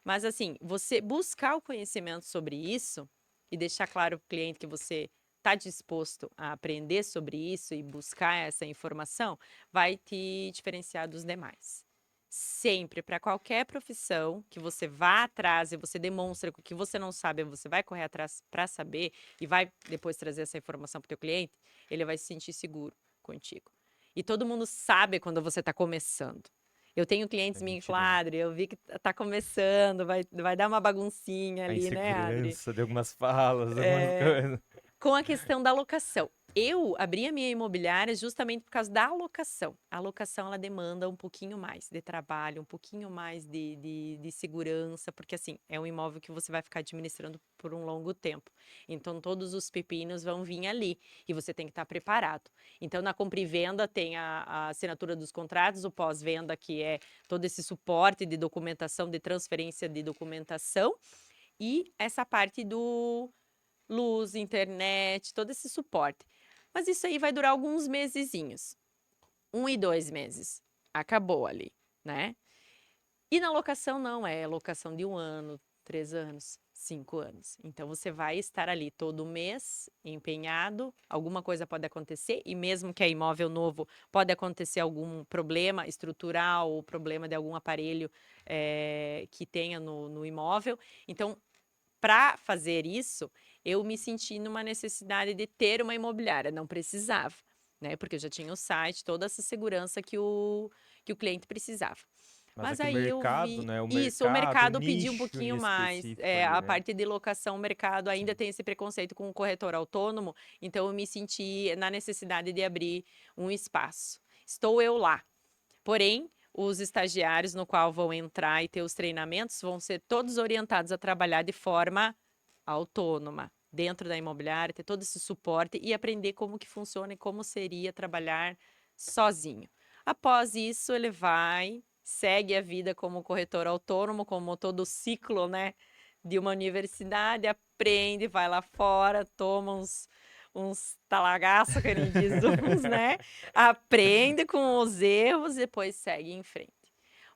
Mas, assim, você buscar o conhecimento sobre isso e deixar claro para o cliente que você está disposto a aprender sobre isso e buscar essa informação, vai te diferenciar dos demais. Sempre, para qualquer profissão que você vá atrás e você demonstra que o que você não sabe, você vai correr atrás para saber e vai depois trazer essa informação para o teu cliente, ele vai se sentir seguro contigo. E todo mundo sabe quando você está começando. Eu tenho clientes É minhas que falam, nitidez. Adri, eu vi que tá começando, vai dar uma baguncinha A ali, né, Adri? insegurança de algumas falas, algumas coisas. Com a questão da locação. Eu abri a minha imobiliária justamente por causa da alocação. A locação, ela demanda um pouquinho mais de trabalho, um pouquinho mais de segurança, porque assim, é um imóvel que você vai ficar administrando por um longo tempo. Então, todos os pepinos vão vir ali e você tem que estar preparado. Então, na compra e venda tem a assinatura dos contratos, o pós-venda, que é todo esse suporte de documentação, de transferência de documentação, e essa parte do luz, internet, todo esse suporte. Mas isso aí vai durar alguns mesezinhos, 1 e 2 meses. Acabou ali, né? E na locação não, é locação de 1 ano, 3 anos, 5 anos. Então você vai estar ali todo mês empenhado, alguma coisa pode acontecer, e mesmo que é imóvel novo, pode acontecer algum problema estrutural ou problema de algum aparelho que tenha no imóvel. Então, para fazer isso, eu me senti numa necessidade de ter uma imobiliária, não precisava, né? Porque eu já tinha o site, toda essa segurança que o cliente precisava. Mas é Mas que o aí eu mercado, vi né? O isso, o mercado, o mercado pediu um nicho em pouquinho mais. específico ali, A né? parte de locação, o mercado ainda Sim. tem esse preconceito com o corretor autônomo, então eu me senti na necessidade de abrir um espaço. Estou eu lá. Porém, os estagiários no qual vão entrar e ter os treinamentos vão ser todos orientados a trabalhar de forma autônoma, dentro da imobiliária, ter todo esse suporte e aprender como que funciona e como seria trabalhar sozinho. Após isso, ele vai, segue a vida como corretor autônomo, como todo o ciclo, né, de uma universidade, aprende, vai lá fora, toma uns talagaços, que nem diz uns, né? Aprende com os erros e depois segue em frente.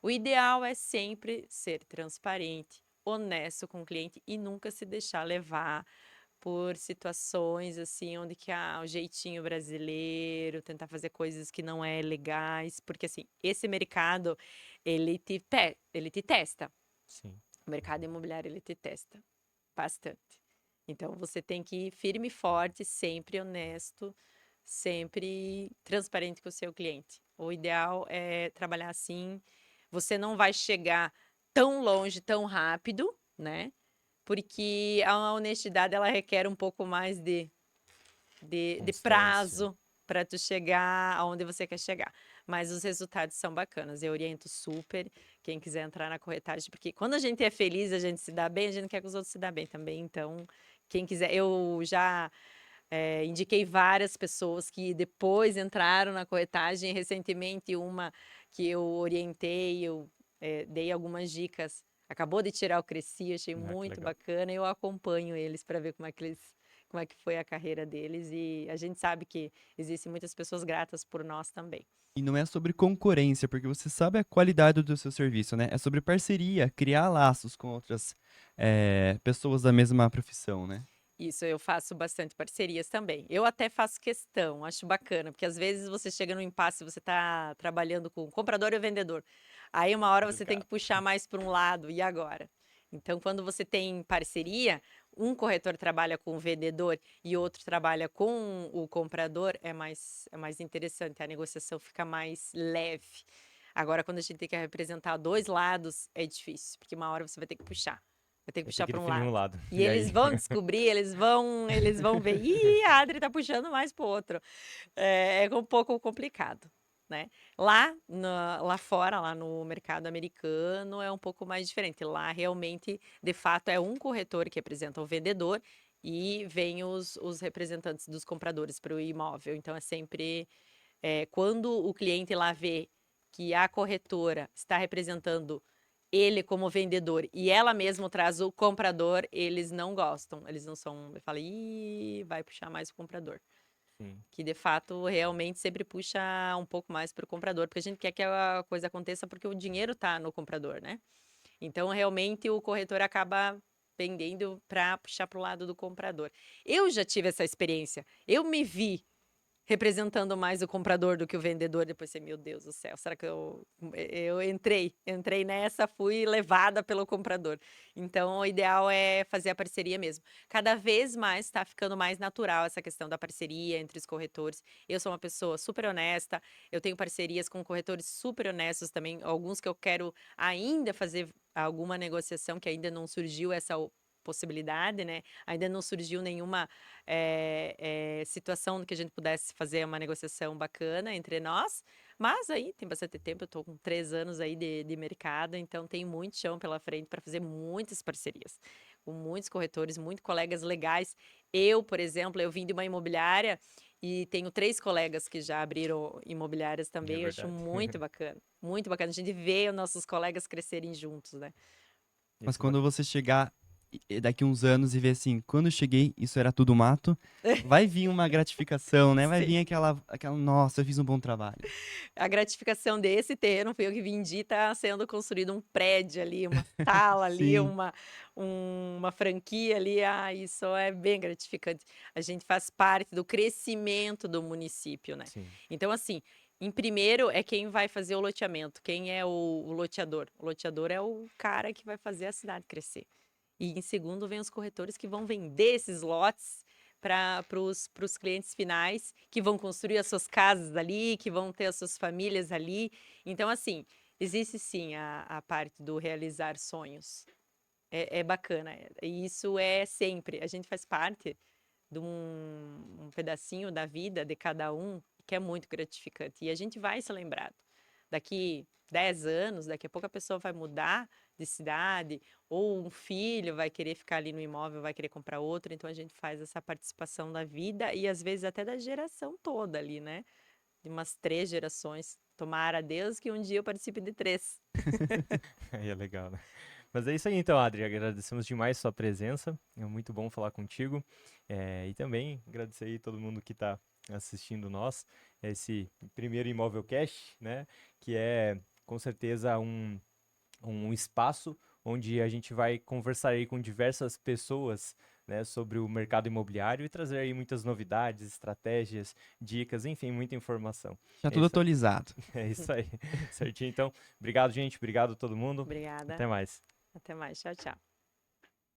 O ideal é sempre ser transparente, honesto com o cliente e nunca se deixar levar por situações assim, onde que o jeitinho brasileiro, tentar fazer coisas que não é legais, porque assim, esse mercado, ele te testa. Sim. O mercado imobiliário, ele te testa bastante. Então, você tem que ir firme e forte, sempre honesto, sempre transparente com o seu cliente. O ideal é trabalhar assim. Você não vai chegar tão longe, tão rápido, né? Porque a honestidade, ela requer um pouco mais de Constância. prazo para tu chegar aonde você quer chegar. Mas os resultados são bacanas. Eu oriento super quem quiser entrar na corretagem, porque quando a gente é feliz, a gente se dá bem, a gente quer que os outros se dão bem também. Então, quem quiser, eu já indiquei várias pessoas que depois entraram na corretagem. Recentemente, uma que eu orientei, eu dei algumas dicas. Acabou de tirar o Cresci, achei Ah, que muito legal. bacana. Eu acompanho eles para ver como é que foi a carreira deles. E a gente sabe que existem muitas pessoas gratas por nós também. E não é sobre concorrência, porque você sabe a qualidade do seu serviço, né? É sobre parceria, criar laços com outras pessoas da mesma profissão, né? Isso, eu faço bastante parcerias também. Eu até faço questão, acho bacana, porque às vezes você chega num impasse, você está trabalhando com comprador e vendedor. Aí uma hora você tem que Complicado. puxar mais para um lado, e agora? Então, quando você tem parceria, um corretor trabalha com o vendedor e outro trabalha com o comprador, é mais interessante, a negociação fica mais leve. Agora, quando a gente tem que representar dois lados, é difícil, porque uma hora você vai ter que puxar. Vai ter que Vai ter puxar que para um definir um lado. lado. E E eles aí? vão descobrir, eles vão ver. Ih, a Adri tá puxando mais pro outro. É um pouco complicado. né? Lá fora, lá no mercado americano, é um pouco mais diferente. Lá, realmente, de fato, é um corretor que representa o vendedor e vem os representantes dos compradores para o imóvel. Então, é sempre... quando o cliente lá vê que a corretora está representando ele como vendedor e ela mesma traz o comprador, eles não gostam. Eles não são... Fala, ih, vai puxar mais o comprador. Sim. Que de fato realmente sempre puxa um pouco mais para o comprador, porque a gente quer que a coisa aconteça porque o dinheiro está no comprador, né? Então realmente o corretor acaba pendendo para puxar para o lado do comprador. Eu já tive essa experiência. Eu me vi representando mais o comprador do que o vendedor. Depois você, meu Deus do céu, será que eu entrei nessa, fui levada pelo comprador. Então, o ideal é fazer a parceria mesmo. Cada vez mais está ficando mais natural essa questão da parceria entre os corretores. Eu sou uma pessoa super honesta, eu tenho parcerias com corretores super honestos também, alguns que eu quero ainda fazer alguma negociação, que ainda não surgiu essa possibilidade, né? Ainda não surgiu nenhuma situação que a gente pudesse fazer uma negociação bacana entre nós, mas aí tem bastante tempo, eu estou com 3 anos aí de mercado, então tem muito chão pela frente para fazer muitas parcerias, com muitos corretores, muitos colegas legais. Eu, por exemplo, eu vim de uma imobiliária e tenho 3 colegas que já abriram imobiliárias É também, eu acho verdade. muito bacana a gente ver os nossos colegas crescerem juntos, né? Mas Isso é quando bacana. você chegar daqui uns anos e ver assim, quando eu cheguei, isso era tudo mato, vai vir uma gratificação, né? Vai Sim. vir aquela, nossa, eu fiz um bom trabalho. A gratificação desse terreno foi eu que vendi, tá sendo construído um prédio ali, uma sala ali, Sim. uma franquia ali. Ah, isso é bem gratificante. A gente faz parte do crescimento do município, né? Sim. Então, assim, em primeiro é quem vai fazer o loteamento, quem é o loteador. O loteador é o cara que vai fazer a cidade crescer. E em segundo vem os corretores que vão vender esses lotes para os clientes finais, que vão construir as suas casas ali, que vão ter as suas famílias ali. Então, assim, existe sim a parte do realizar sonhos. É bacana. E isso é sempre. A gente faz parte de um pedacinho da vida de cada um que é muito gratificante. E a gente vai ser lembrado. Daqui 10 anos, daqui a pouco a pessoa vai mudar de cidade, ou um filho vai querer ficar ali no imóvel, vai querer comprar outro. Então a gente faz essa participação da vida e às vezes até da geração toda ali, né? De umas 3 gerações. Tomara a Deus que um dia eu participe de 3. Aí é legal, né? Mas é isso aí então, Adri. Agradecemos demais sua presença. É muito bom falar contigo. E também agradecer aí todo mundo que está assistindo nós. Esse primeiro Imóvel Cash, né? Que é com certeza um espaço onde a gente vai conversar aí com diversas pessoas, né, sobre o mercado imobiliário e trazer aí muitas novidades, estratégias, dicas, enfim, muita informação. Já É tudo isso, atualizado. é isso aí. Certinho, então. Obrigado, gente. Obrigado a todo mundo. Obrigada. Até mais. Até mais. Tchau, tchau.